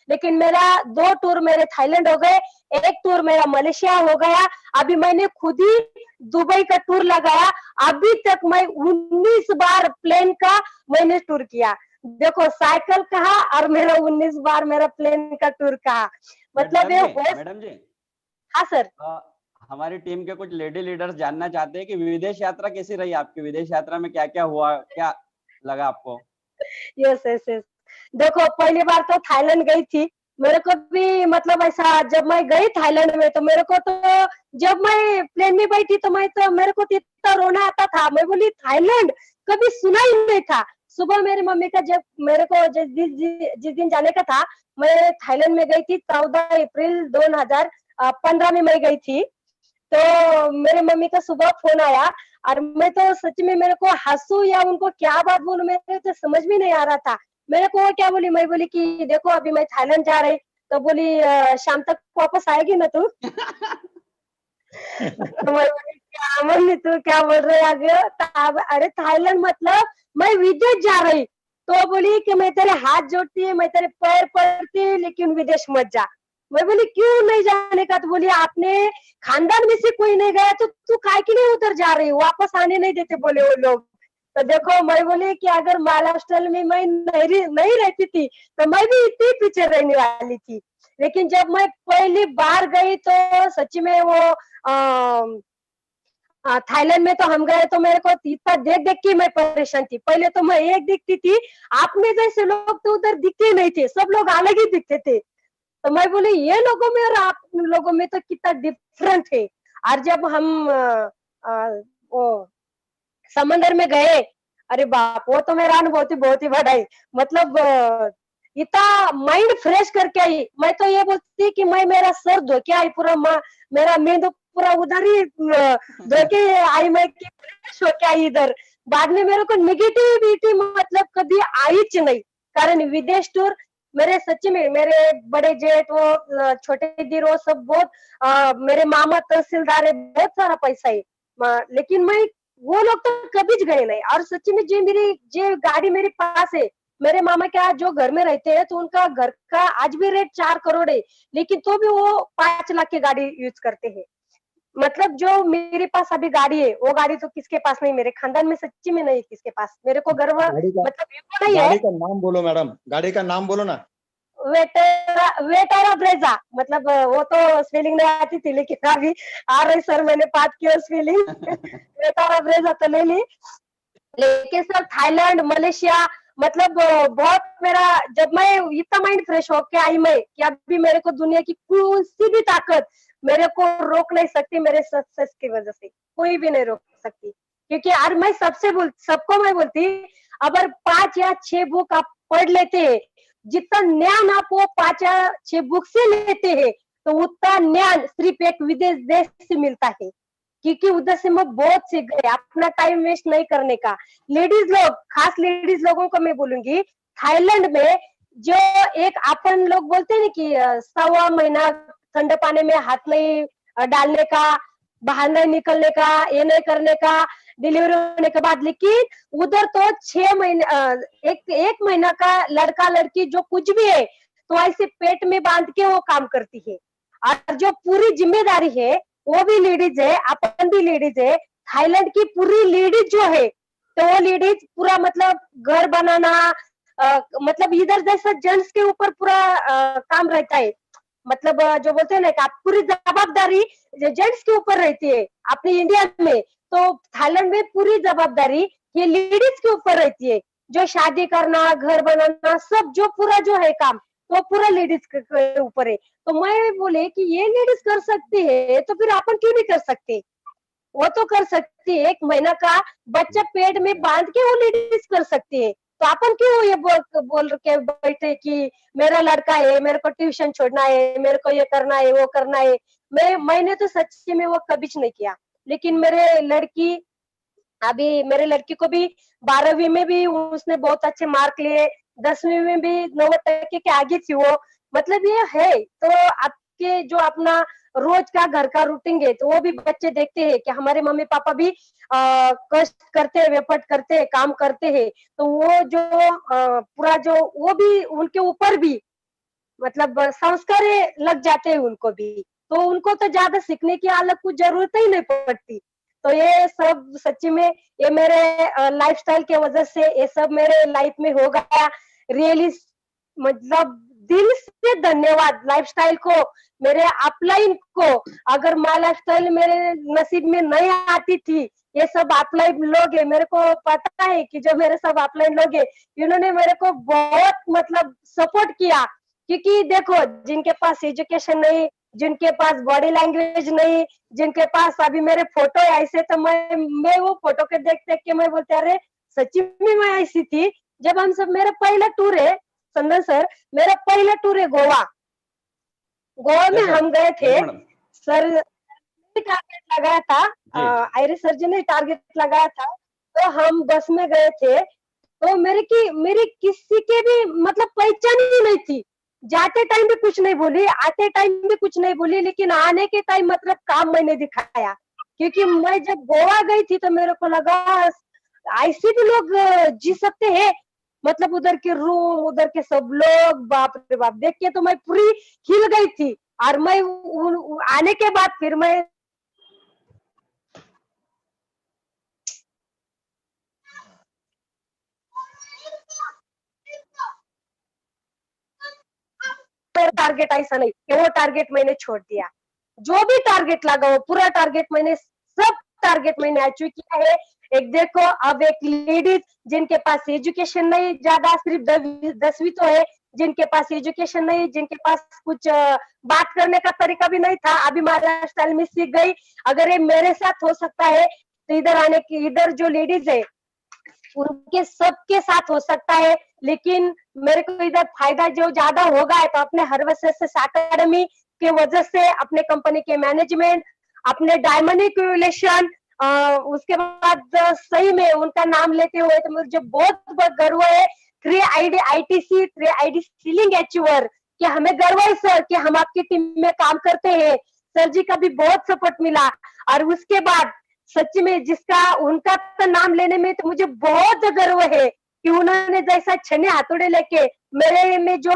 लेकिन मेरा 2 टूर मेरे थाईलैंड हो गए, 1 टूर मेरा मलेशिया हो गया, अभी मैंने खुद ही दुबई का टूर लगाया। अभी तक मैं 19 बार प्लेन का मैंने टूर किया। देखो साइकिल कहा और मेरा 19 बार मेरा प्लेन का टूर कहा। मतलब ये मैडम जी, हाँ सर, हमारी टीम के कुछ लेडी लीडर्स जानना चाहते हैं कि विदेश यात्रा कैसी रही आपकी, विदेश यात्रा में क्या क्या हुआ, क्या लगा आपको? Yes yes yes. देखो पहली बार तो थाईलैंड गई थी, मेरे को भी मतलब ऐसा जब मैं गई थाईलैंड में तो मेरे को तो जब मैं प्लेन में बैठी तो मेरे को तो इतना रोना आता था। मैं बोली थाईलैंड कभी सुना ही नहीं था। सुबह मेरी मम्मी का जब मेरे को जिस दिन जाने का था, मैं थाईलैंड में गई थी 14 अप्रैल 2015 में मैं गई थी। तो मेरे मम्मी का सुबह फोन आया और मैं तो सच में मेरे को हंसू या उनको क्या बात बोलूं, मेरे तो समझ में नहीं आ रहा था। मेरे को क्या बोली, मैं बोली कि देखो अभी मैं थाईलैंड जा रही, तो बोली शाम तक वापस आएगी ना तू? तो मैं बोली क्या मम्मी तू क्या बोल रहे आगे? अरे थाईलैंड मतलब मैं विदेश जा रही। तो बोली कि मैं तेरे हाथ जोड़ती है, मैं तेरे पैर पड़ती, लेकिन विदेश मत जा। मैं बोली क्यों नहीं जाने का? तो बोली आपने खानदान में से कोई नहीं गया तो तू काय के लिए उधर जा रही, वापस आने नहीं देते बोले वो लोग। तो देखो मैं बोली कि अगर महाराष्ट्र में मैं नहीं रहती थी तो मैं भी इतनी पीछे रहने वाली थी। लेकिन जब मैं पहली बार गई तो सच्ची में वो थाईलैंड में तो हम गए तो मेरे को इतना देख के मैं परेशान थी। पहले तो मैं एक दिखती थी, आपने जैसे लोग तो उधर दिखते नहीं थे, सब लोग अलग ही दिखते थे। तो मैं बोली ये लोगों में और आप लोगों में तो कितना डिफरेंट है। और जब हम वो समंदर में गए, अरे बाप वो तो मेरा अनुभव बहुत ही बड़ा है। मतलब इतना माइंड फ्रेश करके आई। मैं तो ये बोलती कि मैं मेरा सर धो के आई, पूरा मेरा मेंदू पूरा उधर ही धो के आई, मैं फ्रेश होके आई इधर। बाद में मेरे को निगेटिविटी मतलब कभी आई ही नहीं। कारण विदेश टूर मेरे सच्ची में मेरे बड़े जेठ वो छोटे दीर वो सब बहुत मेरे मामा तहसीलदार है, बहुत सारा पैसा है, लेकिन मैं वो लोग तो कभी गए नहीं। और सच्ची में जो गाड़ी मेरे पास है, मेरे मामा क्या जो घर में रहते हैं तो उनका घर का आज भी रेट 4 करोड़ है, लेकिन तो भी वो 5 लाख की गाड़ी यूज करते हैं। मतलब जो मेरे पास अभी गाड़ी है वो गाड़ी तो किसके पास नहीं, मेरे खानदान में सच्ची में नहीं किसके पास। मेरे को गर्व मतलब नहीं है। गाड़ी का नाम बोलो मैडम, गाड़ी का नाम बोलो ना। वेटारा ब्रेजा, मतलब वो तो स्पेलिंग नहीं आती थी, लेकिन अभी आ रही सर, मैंने बात किया स्पेलिंग। वेटारा ब्रेजा तो ले ली। लेकिन सर थाईलैंड मलेशिया मतलब बहुत मेरा, जब मैं इतना माइंड फ्रेश होके आई मैं कि अभी मेरे को दुनिया की कौन सी भी ताकत मेरे को रोक नहीं सकती मेरे सक्सेस की वजह से, कोई भी नहीं रोक सकती। क्योंकि यार मैं सबको मैं बोलती, अगर 5 या 6 बुक आप पढ़ लेते हैं, जितना ज्ञान आप वो 5 या 6 बुक से लेते हैं, तो उतना ज्ञान सिर्फ एक विदेश देश से मिलता है। क्योंकि उधर से मैं बहुत सीख गए, अपना टाइम वेस्ट नहीं करने का। लेडीज लोग, खास लेडीज लोगों को मैं बोलूंगी, थाईलैंड में जो एक अपन लोग बोलते हैं ना कि 1.25 महीना ठंडे पानी में हाथ नहीं डालने का, बाहर नहीं निकलने का, ये नहीं करने का, डिलीवरी होने के बाद। लेकिन उधर तो 6 महीने एक महीना का लड़का लड़की जो कुछ भी है तो ऐसे पेट में बांध के वो काम करती है। और जो पूरी जिम्मेदारी है वो भी लेडीज है, अपन भी लेडीज है। थाईलैंड की पूरी लेडीज जो है, तो वो लेडीज पूरा मतलब घर बनाना, मतलब इधर जैसा जेंट्स के ऊपर पूरा काम रहता है। मतलब जो बोलते हैं ना कि पूरी जवाबदारी जेंट्स के ऊपर रहती है अपने इंडिया में, तो थाईलैंड में पूरी जवाबदारी ये लेडीज के ऊपर रहती है। जो शादी करना, घर बनाना, सब जो पूरा जो है काम, तो पूरा लेडीज के ऊपर है। तो मैं बोले कि ये लेडीज कर सकती है, तो फिर अपन क्यों नहीं कर सकते? वो तो कर सकती है, 1 महीना का बच्चा पेट में बांध के वो लेडीज कर सकती है। तो अपन क्यों ये बोल के बैठे कि मेरा लड़का है, मेरे को ट्यूशन छोड़ना है, मेरे को ये करना है, वो करना है। मैंने तो सच्ची में वो कभी नहीं किया। लेकिन मेरे लड़की को भी 12वीं में भी उसने बहुत अच्छे मार्क लिए, 10वीं में भी 90% के आगे थी वो। मतलब ये है, तो आपके जो अपना रोज का घर का रूटीन है, तो वो भी बच्चे देखते हैं कि हमारे मम्मी पापा भी कष्ट करते हैं, वेफर्ट करते हैं, काम करते हैं। तो वो जो पूरा जो वो भी उनके ऊपर भी मतलब संस्कार लग जाते हैं उनको भी, तो उनको तो ज्यादा सीखने की अलग कुछ जरूरत ही नहीं पड़ती। तो ये सब सच्ची में ये मेरे लाइफस्टाइल के वजह से ये सब मेरे लाइफ में हो गया। रियली मतलब दिल से धन्यवाद लाइफस्टाइल को, मेरे अपलाइन को। अगर माय लाइफस्टाइल मेरे नसीब में नहीं आती थी, ये सब अपलाइन लोग है, मेरे को पता है कि जो मेरे सब अपलाइन लोग है, इन्होंने मेरे को बहुत मतलब सपोर्ट किया। क्योंकि देखो, जिनके पास एजुकेशन नहीं, जिनके पास बॉडी लैंग्वेज नहीं, जिनके पास अभी मेरे फोटो ऐसे, तो मैं वो फोटो के देख देख के मैं बोलते अरे सच्ची में मैं ऐसी थी। जब हम सब, मेरा पहला टूर है संदन सर, मेरा पहला टूर है गोवा में हम गए थे सर। टारगेट लगाया था, आयरे सर जी ने टारगेट लगाया था, तो हम बस में गए थे। तो मेरी किसी के भी मतलब पहचान ही नहीं थी। जाते टाइम भी कुछ नहीं बोली, आते टाइम भी कुछ नहीं बोली, लेकिन आने के टाइम मतलब काम मैंने दिखाया। क्योंकि मैं जब गोवा गई थी तो मेरे को लगा ऐसे भी लोग जी सकते हैं। मतलब उधर के रूम, उधर के सब लोग, बाप रे बाप, देख के तो मैं पूरी हिल गई थी। और मैं आने के बाद फिर मैं टारगेट ऐसा नहीं कि वो टारगेट मैंने छोड़ दिया। जो भी टारगेट लगा वो पूरा टारगेट मैंने, सब टारगेट मैंने अचीव किया है। एक देखो, अब एक लेडीज जिनके पास एजुकेशन नहीं, ज्यादा सिर्फ 10वीं तो है, जिनके पास एजुकेशन नहीं, जिनके पास कुछ बात करने का तरीका भी नहीं था, अभी महाराष्ट्र स्टाइल में सीख गई। अगर ये मेरे साथ हो सकता है तो इधर जो लेडीज है उनके सबके साथ हो सकता है। लेकिन मेरे को इधर फायदा जो ज्यादा होगा है तो अपने हर्वसेस अकेडमी के वजह से, अपने कंपनी के मैनेजमेंट, अपने डायमंड एक्यूमुलेशन, उसके बाद सही में उनका नाम लेते हुए तो मुझे बहुत गर्व है। 3ID ITC 3ID ceiling achiever, कि हमें गर्व है सर कि हम आपकी टीम में काम करते हैं। सर जी का भी बहुत सपोर्ट मिला। और उसके बाद सच में उनका तो नाम लेने में तो मुझे बहुत गर्व है की उन्होंने जैसा छने हातोडे लेके मेरे में जो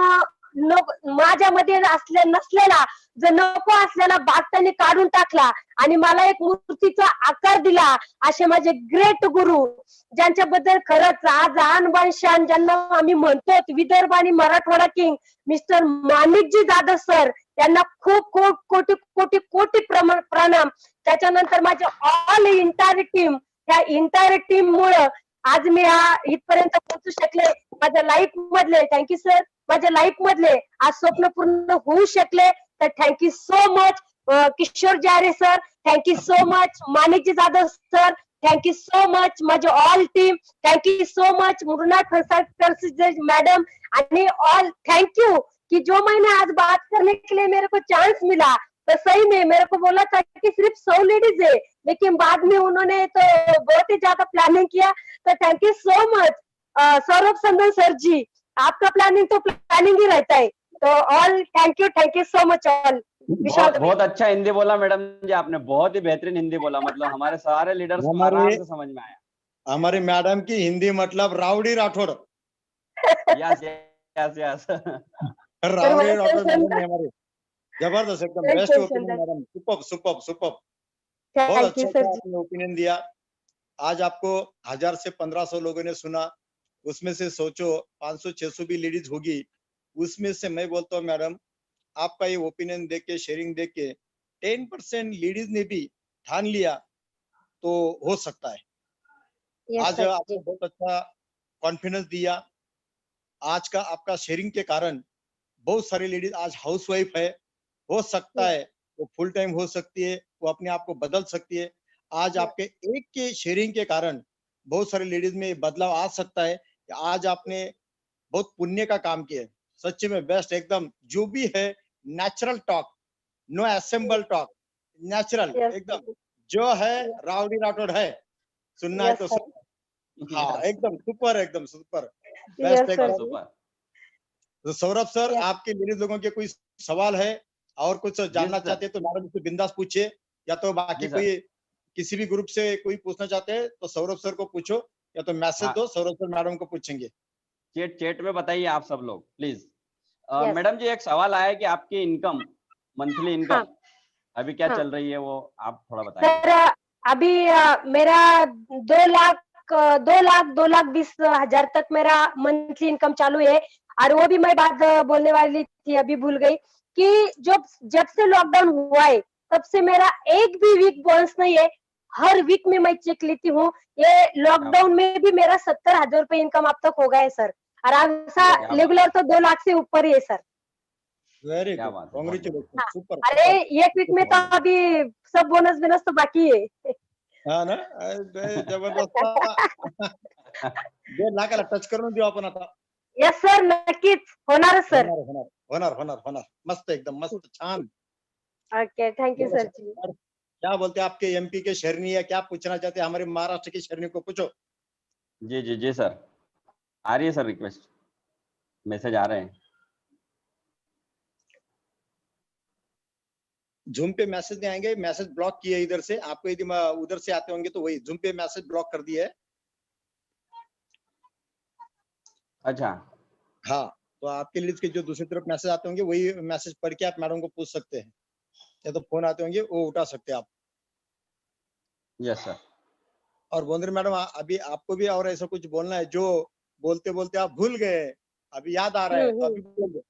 माझ्यामध्ये नसलेला जो नको असलेला भाग त्यांनी काढून टाकला आणि मला एक मूर्तीचा आकार दिला, असे माझे ग्रेट गुरु, ज्यांच्याबद्दल खरंच आज आणबाण शान ज्यांना आम्ही म्हणतो विदर्भ आणि Marathwada king mister Manikji Jadhav sir, त्यांना खूप खूप कोटी कोटी कोटी प्रणाम। त्याच्यानंतर माझे ऑल इंटायर टीम, ह्या इंटायर टीम मुळे आज मी इथपर्यंत पोहोचू शकले। माझ्या लाईफ मधले थँक्यू सर, माझ्या लाईफ मधले आज स्वप्न पूर्ण होऊ शकले, तर thank you so much. Kishore Jare sir, thank you so much. Manikji Jadhav sir, thank you so much. माझे all team, thank you so much. Mrinal Phansakar madam आणि ऑल थैंक यू कि जो मैंने आज बात करने के लिए मेरे को चांस मिला. तो सही में मेरे को बोला था कि सिर्फ 100 लेडीज है, लेकिन बाद में उन्होंने तो बहुत ही ज्यादा प्लानिंग किया. तो thank you so much Saurabh संदन सर जी. आपका प्लानिंग तो प्लानिंग ही रहता है. तो all thank you so much all. बहुत अच्छा हिंदी बोला मैडम जी आपने, बहुत ही बेहतरीन हिंदी बोला, मतलब हमारे सारे लीडर्स को आराम से समझ में आया. हमारी मैडम की हिंदी मतलब rowdy Rathore. Yes yes yes. Rowdy Rathore madam है हमारी. जबरदस्त, एकदम best opinion madam. Super super super. बहुत अच्छा आपने ओपिनियन दिया. आज आपको 1000 से 1500 लोगों ने सुना, उसमें से सोचो 500-600 भी लेडीज होगी. उसमें से मैं बोलता हूँ मैडम, आपका ये ओपिनियन देख के, शेयरिंग देख के 10% लेडीज ने भी ठान लिया तो हो सकता है. आज आपने बहुत अच्छा कॉन्फिडेंस दिया. आज का आपका शेयरिंग के कारण बहुत सारी लेडीज आज हाउसवाइफ है. हो सकता है वो फुल टाइम हो सकती है, वो अपने आप को बदल सकती है. आज आपके एक के शेयरिंग के कारण बहुत सारी लेडीज में बदलाव आ सकता है. आज आपने बहुत पुण्य का काम किया है. सच्ची में बेस्ट एकदम. जो भी है natural talk, no assemble talk, natural एकदम. जो है राउडी राठौड़ है, सुनना है तो सुन. हाँ एकदम सुपर, एकदम सुपर बेस्ट एकदम सुपर. तो सौरभ सर, आपके लेडीज लोगों के कोई सवाल है और कुछ जानना चाहते हैं तो मैडम से बिंदास पूछिए, या तो बाकी कोई किसी भी ग्रुप से कोई पूछना चाहते हैं तो सौरभ सर को पूछो, या तो मैसेज दो, सौरभ सर मैडम को पूछेंगे. चैट में बताइए आप सब लोग प्लीज. मैडम जी एक सवाल आया है कि आपकी इनकम, मंथली इनकम अभी क्या चल रही है, वो आप थोड़ा बताइए. सर अभी मेरा 2,20,000 तक मेरा मंथली इनकम चालू है. और वो भी मैं बात बोलने वाली थी, अभी भूल गई, कि जब से लॉकडाउन हुआ है तब से मेरा एक भी वीक बोनस नहीं है. हर वीक में मैं चेक लेती हूँ. ये लॉकडाउन में भी मेरा 70,000 रुपए इनकम अब तक हो गया है सर. और ऐसा रेगुलर तो 2 लाख से ऊपर ही है sir. Very good, congratulation, super. अरे एक वीक में तो अभी सब बोनस बिनस तो बाकी है. हाँ ना, जबरदस्त. 2 लाखाला टच करून देऊ आपण आता. यस सर, नक्कीच होणार सर. होणार होणार होणार. मस्त, एकदम मस्त, छान. ओके, थैंक यू सर जी. क्या बोलते हैं आपके एमपी के शहरनी, या क्या पूछना चाहते हैं हमारे महाराष्ट्र की शहरनी को, पूछो. जी जी जी सर, आ रही है सर रिक्वेस्ट, मैसेज आ रहे हैं. जूम पे मैसेज नहीं आएंगे, मैसेज ब्लॉक किए इधर से. आपको यदि उधर से आते होंगे तो वही जूम पे मैसेज ब्लॉक कर दिया है. अच्छा हाँ, तो आपके लिए जो दूसरी तरफ मैसेज आते होंगे वही मैसेज पढ़ के आप मैडम को पूछ सकते हैं, या तो फोन आते होंगे वो उठा सकते हैं आप. Yes sir. और बोंद्रे मैडम, अभी आपको भी और ऐसा कुछ बोलना है जो बोलते बोलते आप भूल गए, अभी याद आ रहा है तो अभी बोलिए.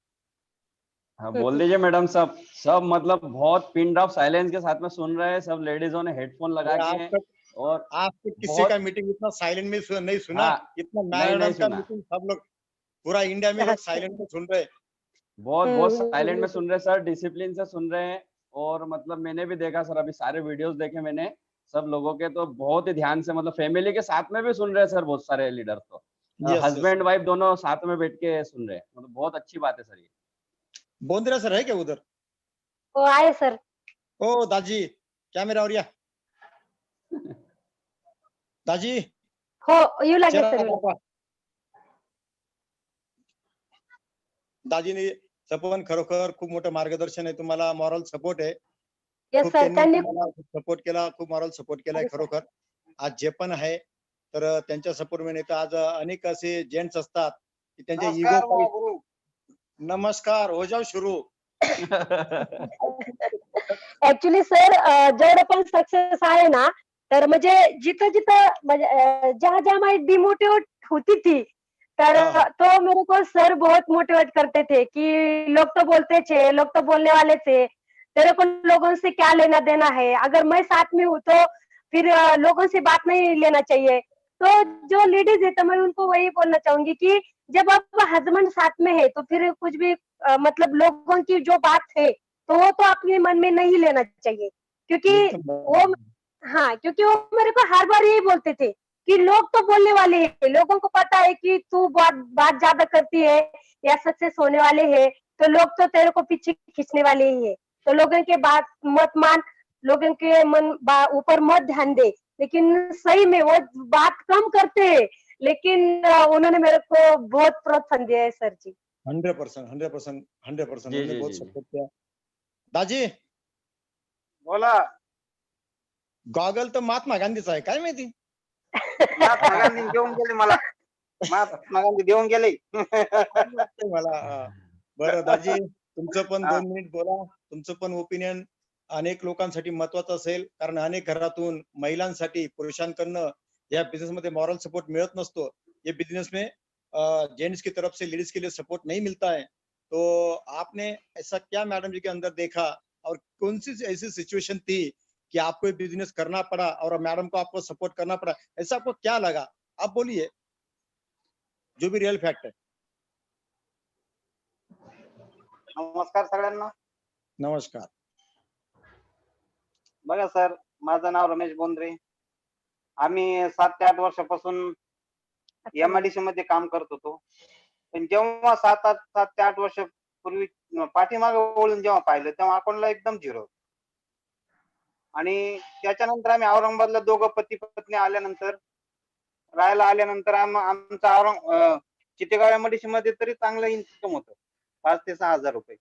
हाँ बोल दीजिए मैडम. सब मतलब बहुत पिन ड्रॉप साइलेंस के साथ में सुन रहे हैं. सब लेडीजों ने हेडफोन लगा के, और आपके किसी का मीटिंग इतना साइलेंट में नहीं सुना. हाँ, इतना मैडम का मीटिंग सब लोग पूरा इंडिया में साइलेंट में सुन रहे हैं. बहुत साइलेंट में सुन रहे सर, डिसिप्लिन से सुन रहे हैं. और मतलब मैंने भी देखा सर, अभी सारे वीडियोस देखे मैंने सब लोगों के, तो बहुत ही ध्यान से, मतलब फैमिली के साथ में भी सुन रहे हैं सर. बहुत सारे लीडर्स तो हस्बैंड वाइफ दोनों साथ में बैठ के सुन रहे हैं, मतलब बहुत अच्छी बात है सर. ये बोंद्रा सर है क्या उधर? वो आए सर. ओ दाजी, क्या मेरा और दाजी हो येऊ लागले सर. दाजीने पण खरोखर खूप मोठं मार्गदर्शन आहे तुम्हाला, मॉरल सपोर्ट आहे. यस खूप सर, त्यांनी त्यांनी सपोर्ट केला, खूप मॉरल सपोर्ट केलाय खरोखर. आज जे पण आहे तर त्यांच्या सपोर्ट मध्ये तर आज अनेक असे जेंट्स असतात की त्यांच्या इगो. नमस्कार, हो जाओ शुरू. ऍक्च्युली सर जेवढं पण सक्सेस आहे ना, तर म्हणजे जिथं जिथं म्हणजे जहाँ मैं डिमोटिवेट होती थी, तर तो मेरे को सर बहुत मोटिवेट करते थे कि लोग तो बोलते थे, लोग तो बोलने वाले थे, तेरे को लोगों से क्या लेना देना है, अगर मैं साथ में हूँ तो फिर लोगों से बात नहीं लेना चाहिए. तो जो लेडीज है तो मैं उनको वही बोलना चाहूंगी कि जब आप हस्बैंड साथ में है तो फिर कुछ भी मतलब लोगों की जो बात है तो वो तो अपने मन में नहीं लेना चाहिए, क्योंकि वो, हाँ, क्योंकि वो मेरे को हर बार यही बोलते थे कि लोग तो बोलने वाले हैं, लोगों को पता है कि तू बात ज्यादा करती है या सक्सेस होने वाले है, तो लोग तो तेरे को पीछे खींचने वाले ही है, तो लोगों के बात मत मान, लोगों के ऊपर मत ध्यान दे। लेकिन सही में वो बात कम करते हैं, लेकिन उन्होंने मेरे को बहुत प्रोत्साहन दिया है सर जी। 100% उन्होंने बहुत सपोर्ट किया। दाजी बोला. गॉगल तर महात्मा गांधीचा आहे, काय माहिती? महात्मा गांधी घेऊन गेले मला. महात्मा गांधी देऊन गेले. मला बरं दाजी, तुमचं पण 2 मिनिट बोला. तुमचं पण ओपिनियन अनेक लोकांसाठी महत्वाचं असेल, कारण अनेक घरातून महिलांसाठी पुरुषांकडनं या बिझनेस मध्ये मॉरल सपोर्ट मिळत नसतो. ये बिजनेस में जेंट्स की तरफ से लेडीज के लिए सपोर्ट नहीं मिलता है। तो आपने ऐसा क्या मैडम जी के अंदर देखा और कौन सी ऐसी सिचुएशन थी कि आपको ये बिजनेस करना पड़ा और मैडम को आपको सपोर्ट करना पड़ा, ऐसा आपको क्या लगा? आप बोलिए, जो भी रियल फैक्ट है। नमस्कार सगळ्यांना. नमस्कार. बघा सर, माझं नाव रमेश बोंद्रे. आम्ही 7 ते 8 वर्षापासून एमआयडीसी मध्ये काम करत होतो. पण जेव्हा 7 ते 8 वर्षापूर्वी पाठीमागे वळून जेव्हा पाहिलं, तेव्हा अकाउंटला एकदम झिरो. आणि त्याच्यानंतर आम्ही औरंगाबादला दोघं पती पत्नी आल्यानंतर राहायला आल्यानंतर आमचा चितेगाव एमआयडीसी मध्ये तरी चांगलं इन्कम होतं, 5 ते 6 हजार रुपये.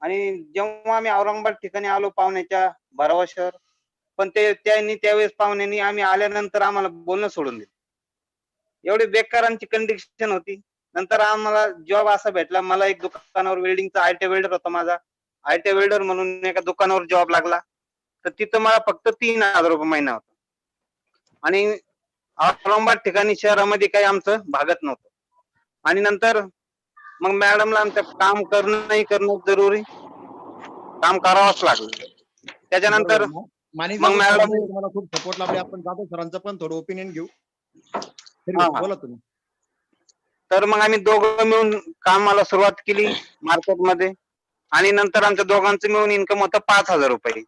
आणि जेव्हा आम्ही औरंगाबाद ठिकाणी आलो पाहुण्याच्या भरवशावर, पण त्यावेळेस पाहुण्यांनी आम्ही आल्यानंतर आम्हाला बोलणं सोडून दिलं. एवढी बेकारांची कंडिशन होती. नंतर आम्हाला जॉब असा भेटला, मला एक दुकानावर वेल्डिंगचा आयटी वेल्डर होता माझा, आयटी वेल्डर म्हणून एका दुकानावर जॉब लागला. तर तिथं मला फक्त 3,000 रुपये महिना होता. आणि औरंगाबाद ठिकाणी शहरामध्ये काही आमचं भागत नव्हतं. आणि नंतर मग मॅडमला आमचं काम करणं जरुरी, काम करावंच लागलं. त्याच्यानंतर मग मॅडम तुम्हाला खूप सपोर्ट लाभले. आपण जाधव सरांचं पण थोडं ओपिनियन घेऊ. बोला तुम्ही. तर मग आम्ही दोघं मिळून कामाला सुरुवात केली मार्केटमध्ये. आणि नंतर आमच्या दोघांचं मिळून इन्कम होतं 5,000 रुपये.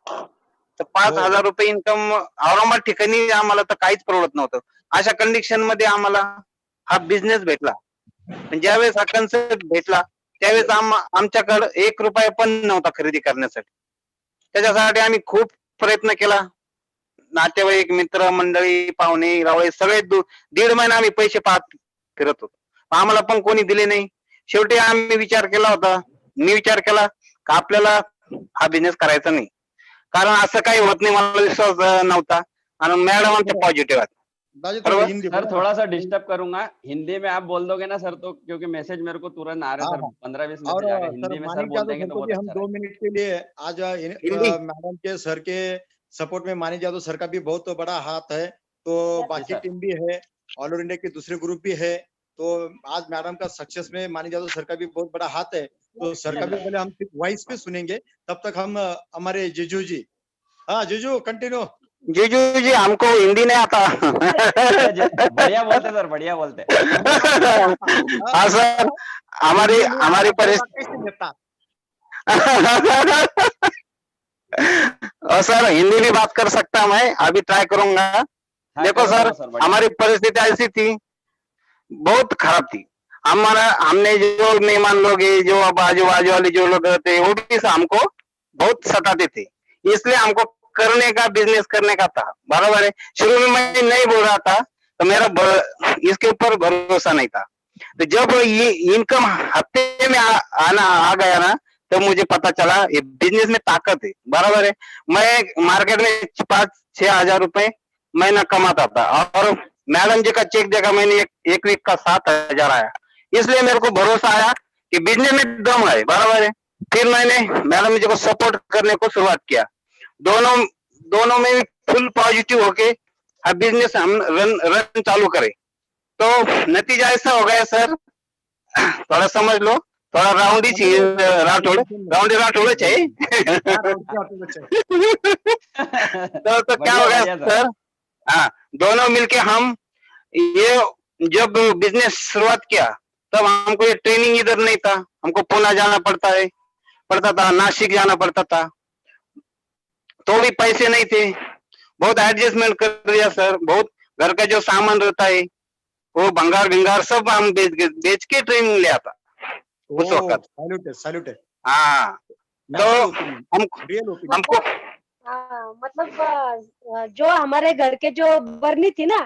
तर 5,000 रुपये इन्कम औरंगाबाद ठिकाणी आम्हाला तर काहीच परवडत नव्हतं. अशा कंडिशन मध्ये आम्हाला हा बिझनेस भेटला. ज्यावेळेस हा कन्सेप्ट भेटला त्यावेळेस आमच्याकडे 1 रुपया पण नव्हता खरेदी करण्यासाठी. त्याच्यासाठी आम्ही खूप प्रयत्न केला. नातेवाईक, मित्र मंडळी, पाहुणे रावळे सगळे 1.5 महिना आम्ही पैसे पाहत फिरत होतो. आम्हाला पण कोणी दिले नाही. शेवटी आम्ही विचार केला का आपल्याला हा बिझनेस करायचा नाही, कारण असं काही होत नाही, मला विश्वास नव्हता. आणि मॅडम आमच्या पॉझिटिव्ह आहेत. सर थोड़ा सा डिस्टर्ब करूंगा, हिंदी में आप बोल दोगे ना सर, तो क्योंकि मैसेज मेरे को तुरंत आ रहे सर, 15-20 मैसेज आ गए हिंदी में सर, बोल देंगे तो बहुत हम अच्छा 2 मिनट के लिए आज मैडम के सर के सपोर्ट में मानी जादव सर का भी बहुत बड़ा हाथ है। तो बाकी टीम भी है, ऑल ओवर इंडिया के दूसरे ग्रुप भी है। तो आज मैडम का सक्सेस में मानी जादव सर का भी बहुत बड़ा हाथ है। तो सर का भी पहले हम सिर्फ वॉइस पे सुनेंगे, तब तक हम हमारे जीजू जी, हाँ जीजू कंटिन्यू। जीजू जी, हमको हिंदी नहीं आता। बढ़िया बोलते सर, बढ़िया बोलते। हाँ सर, हमारी परिस्थिति सर हिंदी भी बात कर सकता मैं, अभी ट्राई करूंगा। देखो सर, हमारी परिस्थिति ऐसी थी, बहुत खराब थी। हमने जो मेहमान लोग है, जो बाजू वाले जो लोग थे, वो भी हमको बहुत सताते थे। इसलिए हमको करने का, बिजनेस करने का था, बराबर है। शुरू में मैं नहीं बोल रहा था, तो मेरा इसके ऊपर भरोसा नहीं था। तो जब ये इनकम हफ्ते में आ गया ना, तो मुझे पता चला ये बिजनेस में ताकत है, बराबर है। मैं मार्केट में 5-6 हजार रुपए महीना कमाता था, और मैडम जी का चेक देखा मैंने, एक वीक का 7,000 आया। इसलिए मेरे को भरोसा आया कि बिजनेस में दम है, बराबर है। फिर मैंने मैडम जी को सपोर्ट करने को शुरुआत किया। दोनों में फुल पॉजिटिव होके बिजनेस हम रन चालू करें। तो नतीजा ऐसा हो गया सर, थोड़ा समझ लो, थोड़ा राउंडी राठौड़ चाहिए। तो क्या हो गया सर, हाँ, दोनों मिलके हम ये जब बिजनेस शुरुआत किया, तब हमको ये ट्रेनिंग इधर नहीं था, हमको पुणे जाना पड़ता है। पड़ता था, नासिक जाना पड़ता था, तो भी पैसे नहीं थे, बहुत एडजस्टमेंट कर दिया सर। बहुत घर का जो सामान रहता है वो भंगार भिंगार सब हम बेच के ट्रेनिंग लिया था उस वक्त। सैल्यूट है। हाँ, तो हमको मतलब जो हमारे घर के जो बर्नी थी ना,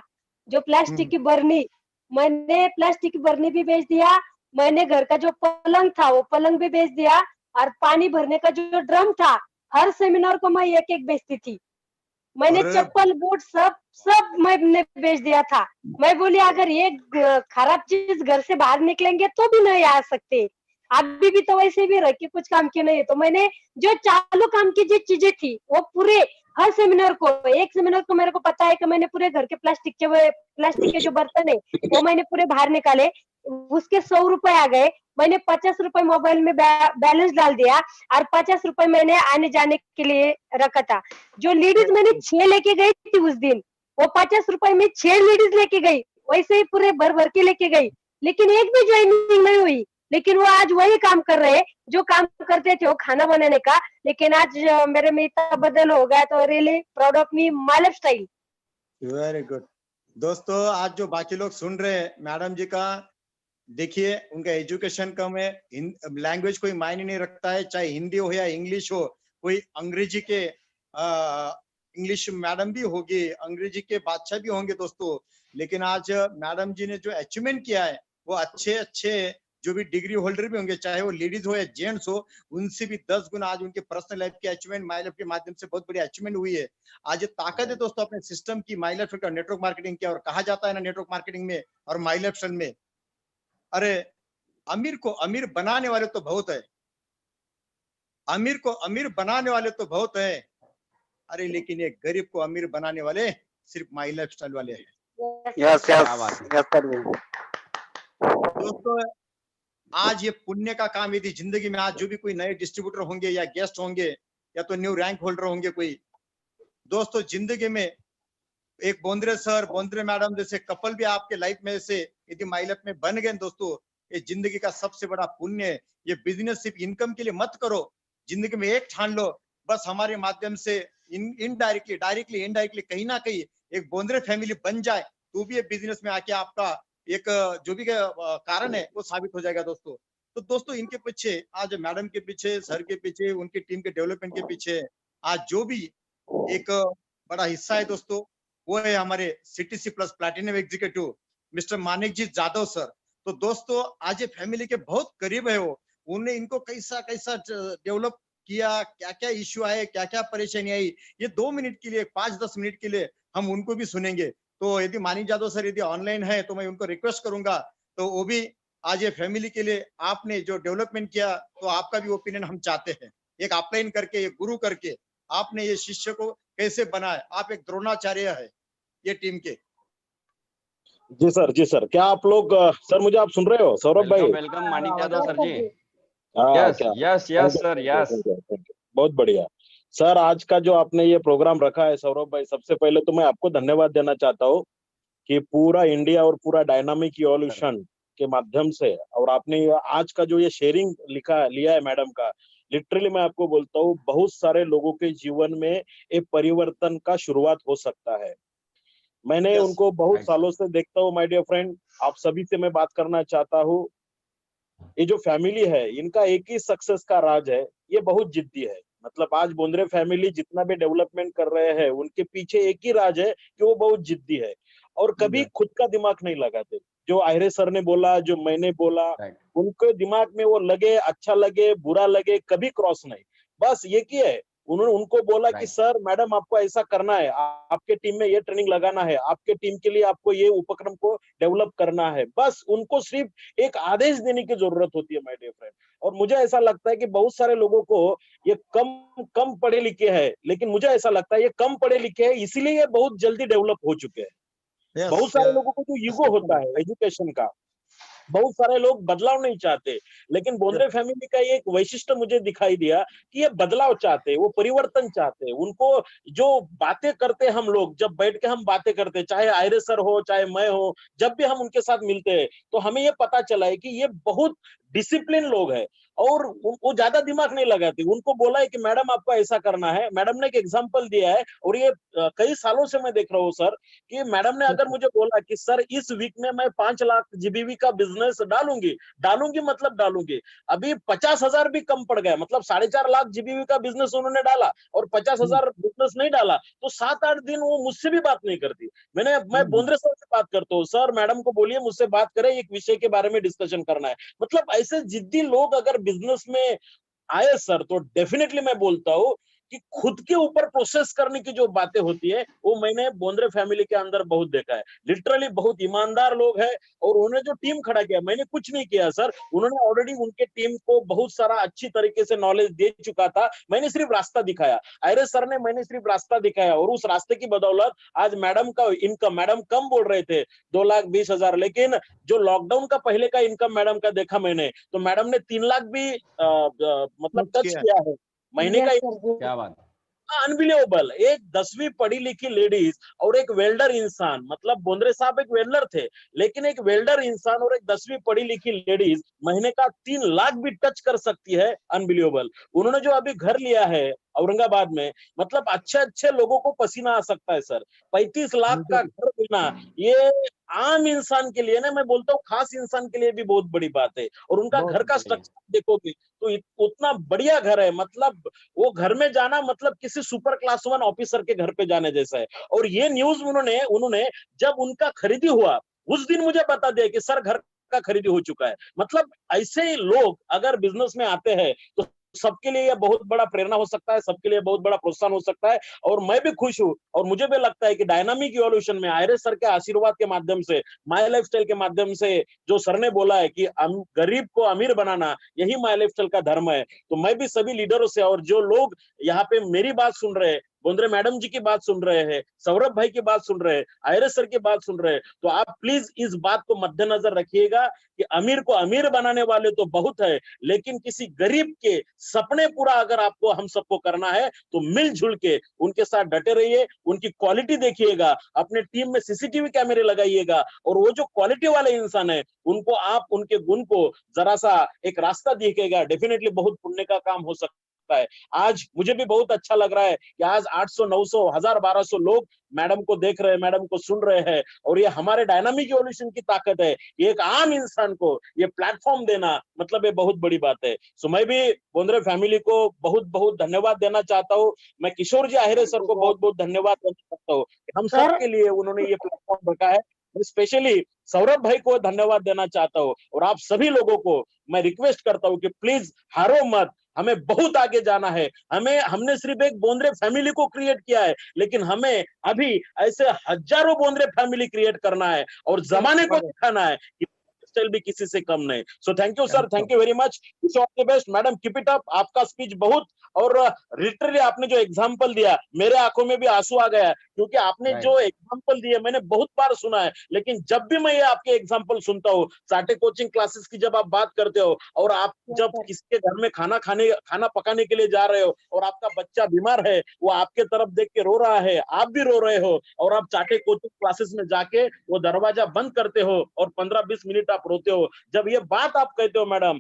जो प्लास्टिक की बर्नी, मैंने प्लास्टिक की बर्नी भी बेच दिया। मैंने घर का जो पलंग था वो पलंग भी बेच दिया, और पानी भरने का जो ड्रम था, हर सेमिनार को मैं एक एक बेचती थी। मैंने चप्पल बूट सब मैंने बेच दिया था। मैं बोली अगर ये खराब चीज घर से बाहर निकलेंगे तो भी नहीं आ सकते, अभी भी तो वैसे भी रह के कुछ काम के नहीं है। तो मैंने जो चालू काम की जो चीजें थी वो पूरे हर सेमिनार को, एक सेमिनार को मेरे को पता है कि मैंने पूरे घर के प्लास्टिक के जो बर्तन है वो मैंने पूरे बाहर निकाले। उसके 100 रुपए आ गए। मैंने 50 रुपए मोबाइल में बैलेंस डाल दिया, और 50 रुपए मैंने आने जाने के लिए रखा था। जो लेडीज मैंने 6 लेके गई थी उस दिन, वो 50 रुपए में 6 लेडीज लेके गई, वैसे ही पूरे भर के लेके गई, लेकिन एक भी ज्वाइनिंग नहीं हुई। लेकिन वो आज वही काम कर रहे हैं जो काम करते थे, वो खाना बनाने का। लेकिन आज मेरे में इतना बदल हो गया, तो really proud of me, my life style. Very good. दोस्तों, आज जो बाकी लोग सुन रहे हैं मैडम जी का, देखिए उनका एजुकेशन कम है, लैंग्वेज कोई मायने नहीं रखता है, चाहे हिंदी हो या इंग्लिश हो। कोई अंग्रेजी के इंग्लिश मैडम भी होगी, अंग्रेजी के बादशाह भी होंगे दोस्तों, लेकिन आज मैडम जी ने जो अचीवमेंट किया है वो अच्छे जो भी डिग्री होल्डर भी होंगे, चाहे वो लेडीज हो या जेंट्स हो, उनसे भी 10 गुना आज उनके पर्सनल लाइफ की अचीवमेंट माई लाइफ के माध्यम से बहुत बड़ी अचीवमेंट हुई है। आज ताकत है दोस्तों अपने सिस्टम की, माई लाइफ का नेटवर्क मार्केटिंग किया। और कहा जाता है ना नेटवर्क मार्केटिंग में और माई लाइफ स्टाइल में, अरे अमीर को अमीर बनाने वाले तो बहुत है, अमीर को अमीर बनाने वाले तो बहुत है, अरे लेकिन ये गरीब को अमीर बनाने वाले सिर्फ माई लाइफ स्टाइल वाले हैं। यस दोस्तों, आज ये पुण्य का काम, यदि जिंदगी में आज जो भी कोई नए डिस्ट्रीब्यूटर होंगे या गेस्ट होंगे या तो न्यू रैंक होल्डर होंगे कोई, दोस्तों जिंदगी में एक बोंद्रे सर, बोंद्रे मैडम जैसे कपल भी आपके लाइफ में से यदि माई लाइफ में बन गए दोस्तों, ये जिंदगी का सबसे बड़ा पुण्य है। ये बिजनेस सिर्फ इनकम के लिए मत करो, जिंदगी में एक ठान लो, बस हमारे माध्यम से इनडायरेक्टली डायरेक्टली इनडायरेक्टली कहीं ना कहीं एक बोंद्रे फैमिली बन जाए, तो भी ये बिजनेस में आके आपका एक जो भी कारण है वो साबित हो जाएगा दोस्तों। तो दोस्तों इनके पीछे, आज मैडम के पीछे, सर के पीछे, उनकी टीम के डेवलपमेंट के पीछे आज जो भी एक बड़ा हिस्सा है दोस्तों, वो है हमारे CTC plus platinum executive mister Manik ji Jadhav sir. तो दोस्तों आज ये फैमिली के बहुत करीब है वो, उन्हें इनको कैसा डेवलप किया, क्या क्या इश्यू आए, क्या क्या परेशानी आई, ये 2 मिनट के लिए, 5-10 मिनट के लिए हम उनको भी सुनेंगे। तो यदि मानिक जादव सर यदि ऑनलाइन है तो मैं उनको रिक्वेस्ट करूंगा, तो वो भी आज ये फैमिली के लिए आपने जो डेवलपमेंट किया, तो आपका भी ओपिनियन हम चाहते हैं। एक अपलाइन करके, एक गुरु करके आपने ये शिष्य को कैसे बनाया, आप एक द्रोणाचार्य है ये टीम के। जी सर, क्या आप लोग सर मुझे आप सुन रहे हो? सौरभ भाई, वेलकम मानिक यादव सर जी। यस सर, यस, बहुत बढ़िया सर। आज का जो आपने ये प्रोग्राम रखा है सौरभ भाई, सबसे पहले तो मैं आपको धन्यवाद देना चाहता हूँ कि पूरा इंडिया और पूरा डायनामिक इवोल्यूशन के माध्यम से, और आपने आज का जो ये शेयरिंग लिया है मैडम का, लिटरली मैं आपको बोलता हूँ बहुत सारे लोगों के जीवन में एक परिवर्तन का शुरुआत हो सकता है। मैंने उनको बहुत सालों से देखता हूँ माय डियर फ्रेंड, आप सभी से मैं बात करना चाहता हूँ, ये जो फैमिली है इनका एक ही सक्सेस का राज है, ये बहुत जिद्दी है। मतलब आज बोंद्रे फैमिली जितना भी डेवलपमेंट कर रहे हैं, उनके पीछे एक ही राज है कि वो बहुत जिद्दी है और कभी खुद का दिमाग नहीं लगाते। जो आहिरे सर ने बोला, जो मैंने बोला, उनके दिमाग में वो लगे, अच्छा लगे, बुरा लगे, कभी क्रॉस नहीं। बस ये की है, उन्होंने उनको बोला कि सर मैडम आपको ऐसा करना है, आपके टीम में ये ट्रेनिंग लगाना है, आपके टीम के लिए आपको ये उपक्रम को डेवलप करना है। बस उनको सिर्फ एक आदेश देने की जरूरत होती है माय डियर फ्रेंड। और मुझे ऐसा लगता है कि बहुत सारे लोगों को ये कम पढ़े लिखे हैं, लेकिन मुझे ऐसा लगता है ये कम पढ़े लिखे हैं इसीलिए ये बहुत जल्दी डेवलप हो चुके हैं। बहुत सारे लोगों को जो ईगो होता है एजुकेशन का, बहुत सारे लोग बदलाव नहीं चाहते, लेकिन बोंद्रे फैमिली का एक वैशिष्ट्य मुझे दिखाई दिया कि ये बदलाव चाहते, वो परिवर्तन चाहते। उनको जो बातें करते हम लोग, जब बैठ के हम बातें करते, चाहे आयरे सर हो, चाहे मैं हो, जब भी हम उनके साथ मिलते हैं तो हमें ये पता चला है कि ये बहुत डिसिप्लिन लोग हैं। और वो ज्यादा दिमाग नहीं लगाती। उनको बोला है कि मैडम आपको ऐसा करना है, मैडम ने एक एग्जांपल दिया है और ये कई सालों से मैं देख रहा हूँ सर कि मैडम ने अगर मुझे बोला कि सर इस वीक में मैं 5 लाख जीबीवी का बिजनेस डालूंगी मतलब डालूंगी, अभी 50,000 भी कम पड़ गया, मतलब 4.5 लाख जीबीवी का बिजनेस उन्होंने डाला और 50,000 बिजनेस नहीं डाला, तो 7-8 दिन वो मुझसे भी बात नहीं करती। मैं बोंद्रे सर से बात करता हूँ, सर मैडम को बोलिए मुझसे बात करें, एक विषय के बारे में डिस्कशन करना है। मतलब ऐसे जिद्दी लोग अगर बिजनेस में आए सर, तो डेफिनेटली मैं बोलता हूँ कि खुद के ऊपर प्रोसेस करने की जो बातें होती है वो मैंने बोंद्रे फैमिली के अंदर बहुत देखा है। लिटरली बहुत ईमानदार लोग हैं और उन्होंने जो टीम खड़ा किया, मैंने कुछ नहीं किया सर, उन्होंने ऑलरेडी उनके टीम को बहुत सारा अच्छी तरीके से नॉलेज दे चुका था, मैंने सिर्फ रास्ता दिखाया। आयरे सर ने मैंने सिर्फ रास्ता दिखाया और उस रास्ते की बदौलत आज मैडम का इनकम, मैडम कम बोल रहे थे 2,20,000, लेकिन जो लॉकडाउन का पहले का इनकम मैडम का देखा मैंने, तो मैडम ने 3 लाख भी मतलब टच किया है महीने का। क्या बात, अनबिलीवेबल। एक 10वीं पढ़ी लिखी लेडीज और एक वेल्डर इंसान, मतलब बोंद्रे साहब एक वेल्डर थे, लेकिन एक वेल्डर इंसान और एक 10वीं पढ़ी लिखी लेडीज महीने का 3 लाख भी टच कर सकती है, अनबिलीवेबल। उन्होंने जो अभी घर लिया है औरंगाबाद में, मतलब अच्छे अच्छे लोगों को पसीना आ सकता है सर। 35 लाख का घर लेना ये आम इंसान के लिए ना, मैं बोलता हूँ खास इंसान के लिए भी बहुत बड़ी बात है। और उनका घर का स्ट्रक्चर देखोगे तो उतना बढ़िया घर है, मतलब वो घर में जाना मतलब किसी सुपर क्लास 1 ऑफिसर के घर पे जाने जैसा है। और ये न्यूज उन्होंने जब उनका खरीदी हुआ उस दिन मुझे बता दिया कि सर घर का खरीदी हो चुका है। मतलब ऐसे लोग अगर बिजनेस में आते हैं तो सबके लिए यह बहुत बड़ा प्रेरणा हो सकता है, सबके लिए बहुत बड़ा प्रोत्साहन हो सकता है। और मैं भी खुश हूं और मुझे भी लगता है कि डायनामिक इवोल्यूशन में आयरे सर के आशीर्वाद के माध्यम से, माय लाइफस्टाइल के माध्यम से, जो सर ने बोला है कि गरीब को अमीर बनाना यही माय लाइफस्टाइल का धर्म है, तो मैं भी सभी लीडरों से और जो लोग यहाँ पे मेरी बात सुन रहे हैं, बोंद्रे मैडम जी की बात सुन रहे हैं, सौरभ भाई की बात सुन रहे हैं, आयरे सर की बात सुन रहे हैं, तो आप प्लीज इस बात को मद्देनजर रखिएगा कि अमीर को अमीर बनाने वाले तो बहुत है, लेकिन किसी गरीब के सपने पूरा अगर आपको हम सबको करना है तो मिलजुल के उनके साथ डटे रहिए, उनकी क्वालिटी देखिएगा, अपने टीम में सीसीटीवी कैमरे लगाइएगा और वो जो क्वालिटी वाले इंसान है उनको आप उनके गुण को जरा सा एक रास्ता दिखेगा, डेफिनेटली बहुत पुण्य का काम हो सकता है। आज मुझे भी बहुत अच्छा लग रहा है कि आज 800, 900, 1000, 1200 लोग मैडम को देख रहे हैं, मैडम को सुन रहे हैं और ये हमारे डायनामिक इवोल्यूशन की ताकत है। ये एक आम इंसान को ये प्लेटफॉर्म देना मतलब ये बहुत बड़ी बात है। सो मैं भी बोंद्रे फैमिली को बहुत बहुत धन्यवाद देना चाहता हूँ। मैं किशोर जी आहिरे सर को बहुत बहुत धन्यवाद देना चाहता हूँ, हम सबके लिए उन्होंने ये प्लेटफॉर्म रखा है। स्पेशली सौरभ भाई को धन्यवाद देना चाहता हूँ और आप सभी लोगों को मैं रिक्वेस्ट करता हूँ कि प्लीज हारो मत, हमें बहुत आगे जाना है। हमने सिर्फ एक बोंद्रे फैमिली को क्रिएट किया है, लेकिन हमें अभी ऐसे हजारों बोंद्रे फैमिली क्रिएट करना है और जमाने को दिखाना है कि स्टाइल भी किसी से कम नहीं। सो thank you sir, thank you very much, wish all the best. Madam keep it up, आपका स्पीच बहुत, और लिटरली आपने जो एग्जांपल दिया मेरे आंखों में भी आंसू आ गया, क्योंकि आपने जो एग्जांपल दिए मैंने बहुत बार सुना है, लेकिन जब भी मैं ये आपके एग्जांपल सुनता हूँ, चाटे कोचिंग क्लासेस की जब आप बात करते हो और आप जब किसी के घर में खाना पकाने के लिए जा रहे हो और आपका बच्चा बीमार है, वो आपके तरफ देख के रो रहा है, आप भी रो रहे हो और आप चाटे कोचिंग क्लासेस में जाके वो दरवाजा बंद करते हो और 15-20 मिनट आप रोते हो, जब ये बात आप कहते हो मैडम,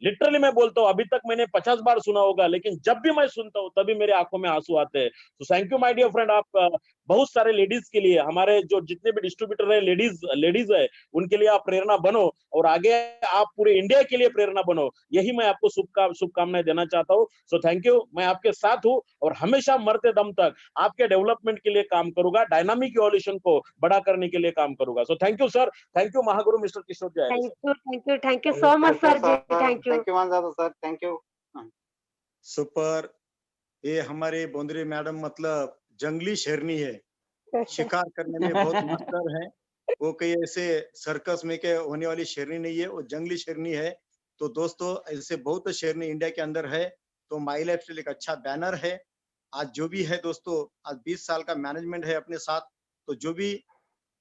लिटरली मैं बोलता हूँ अभी तक मैंने 50 बार सुना होगा, लेकिन जब भी मैं सुनता हूँ तभी मेरे आंखों में आंसू आते हैं। तो thank you my dear friend, आप बहुत सारे लेडीज के लिए, हमारे जो जितने भी डिस्ट्रीब्यूटर है लेडीज है, उनके लिए आप प्रेरणा बनो और आगे आप पूरे इंडिया के लिए प्रेरणा बनो, यही मैं आपको शुभकामनाएं देना चाहता हूँ। सो थैंक यू, मैं आपके साथ हूँ और हमेशा मरते दम तक आपके डेवलपमेंट के लिए काम करूंगा, डायनामिक इवोल्यूशन को बड़ा करने के लिए काम करूंगा। So thank you sir, thank you महागुरु mister Kishore ji. Thank you so much sir ji, thank you sir, thank you. Super. ये हमारे बोंद्रे मैडम मतलब जंगली शेरनी है, शिकार करने में बहुत मास्टर है। वो कहीं ऐसे सर्कस में के होने वाली शेरनी नहीं है, वो जंगली शेरनी है। तो दोस्तों ऐसे बहुत शेरनी इंडिया के अंदर है, तो माय लाइफस्टाइल एक अच्छा बैनर है। आज जो भी है दोस्तों, आज 20 साल का मैनेजमेंट है अपने साथ, तो जो भी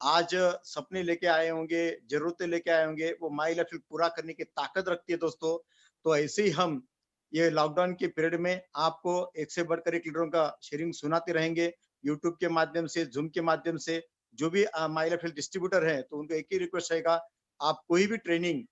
आज सपने लेके आए होंगे, जरूरतें लेके आए होंगे, वो माय लाइफस्टाइल पूरा करने की ताकत रखती है दोस्तों। तो ऐसे ही हम ये लॉकडाउन के पीरियड में आपको एक से बढ़कर एक लीडरों का शेयरिंग सुनाते रहेंगे, यूट्यूब के माध्यम से, जूम के माध्यम से। जो भी माय लाइफस्टाइल डिस्ट्रीब्यूटर है, तो उनको एक ही रिक्वेस्ट रहेगा, आप कोई भी ट्रेनिंग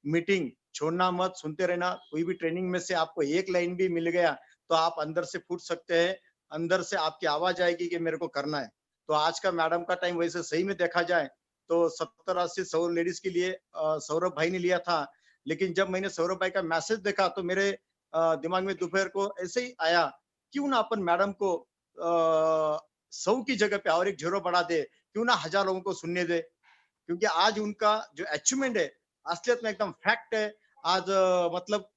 मीटिंग छोड़ना मत, सुनते रहना। कोई भी ट्रेनिंग में से आपको एक लाइन भी मिल गया तो आप अंदर से फूट सकते हैं, अंदर से आपकी आवाज आएगी कि मेरे को करना है। तो आज का मैडम का टाइम वैसे सही में देखा जाए तो 70-80 100 लेडीज के लिए सौरभ भाई ने लिया था, लेकिन जब मैंने सौरभ भाई का मैसेज देखा तो मेरे दिमाग में दोपहर को ऐसे ही आया, क्यों ना अपन मैडम को 100 की जगह पे और एक 0 बढ़ा दे, क्यों ना 1000 लोगों को सुनने दे। क्योंकि आज उनका जो अचीवमेंट है असलियत में एकदम फैक्ट है। आज मतलब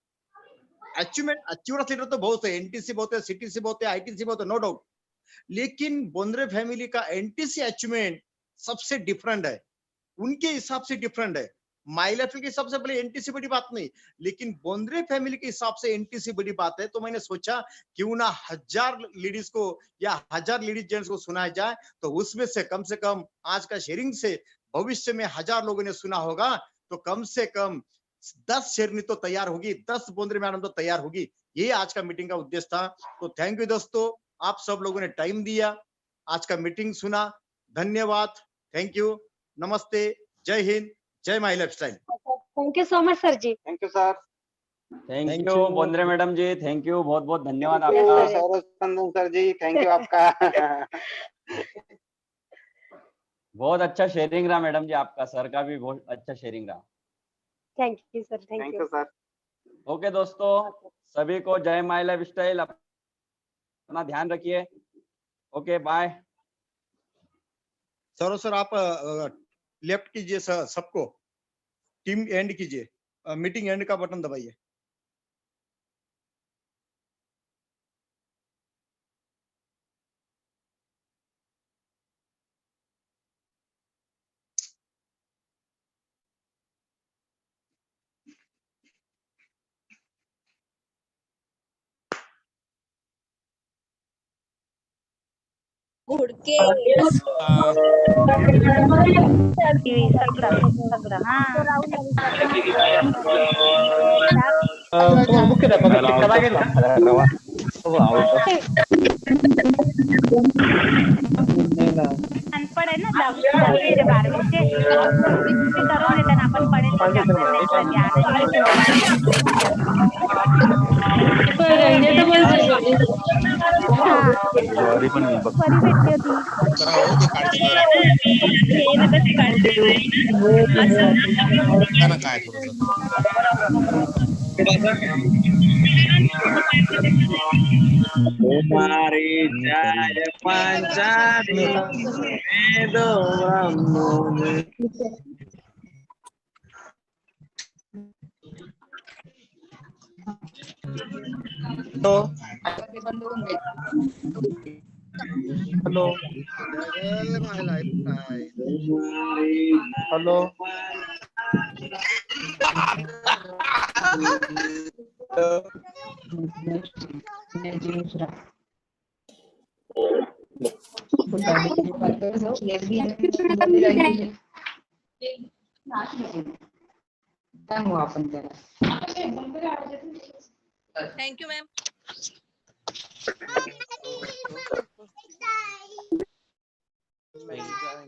अचीवमेंट लीडर तो बहुत है, एनटीसी बहुत है, सीटीसी बहुत है, आईटीसी बहुत है, नो डाउट, लेकिन बोंद्रे फैमिली का एनटीसी अचीवमेंट सबसे डिफरेंट है, उनके हिसाब से डिफरेंट है। माई लाइफ के हिसाब से पहले एनटीसी बड़ी बात नहीं, लेकिन बोंद्रे फैमिली के हिसाब से एनटीसी बड़ी बात है। तो मैंने सोचा क्यों ना 1000 लेडीज को या 1000 लेडीज जेंट्स को सुनाया जाए, तो उसमें से कम आज का शेयरिंग से भविष्य में 1000 लोगों ने सुना होगा तो कम से कम 10 शेरनी तो तैयार होगी, 10 बोंद्रे मैडम तो तैयार होगी। ये आज का मीटिंग का उद्देश्य था। तो थैंक यू दोस्तों, आप सब लोगों ने टाइम दिया, आज का मीटिंग सुना, धन्यवाद, थैंक यू, नमस्ते, Jai Hind, Jai my lifestyle. Thank you so much sir ji. Thank you sir. Thank you Bondre madam ji, thank you, बहुत बहुत धन्यवाद आपका। Saurabh sir ji, thank you आपका। बहुत अच्छा शेयरिंग रहा मैडम जी आपका, सर का भी बहुत अच्छा शेयरिंग रहा। Thank you sir, thank you sir. Okay दोस्तों, सभी को जय माई लाइफ स्टाइल, अपना ध्यान रखिए। Okay bye. सर आप लेफ्ट कीजिए सबको, टीम एंड कीजिए, मीटिंग एंड का बटन दबाइए। घुड़के अनपढ़ है ना 10वीं 12वीं से करून देतात आपण पडेल परी भेटली तुम्हारी चाय पंचारी दो hello hello thank you ma'am.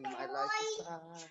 My life.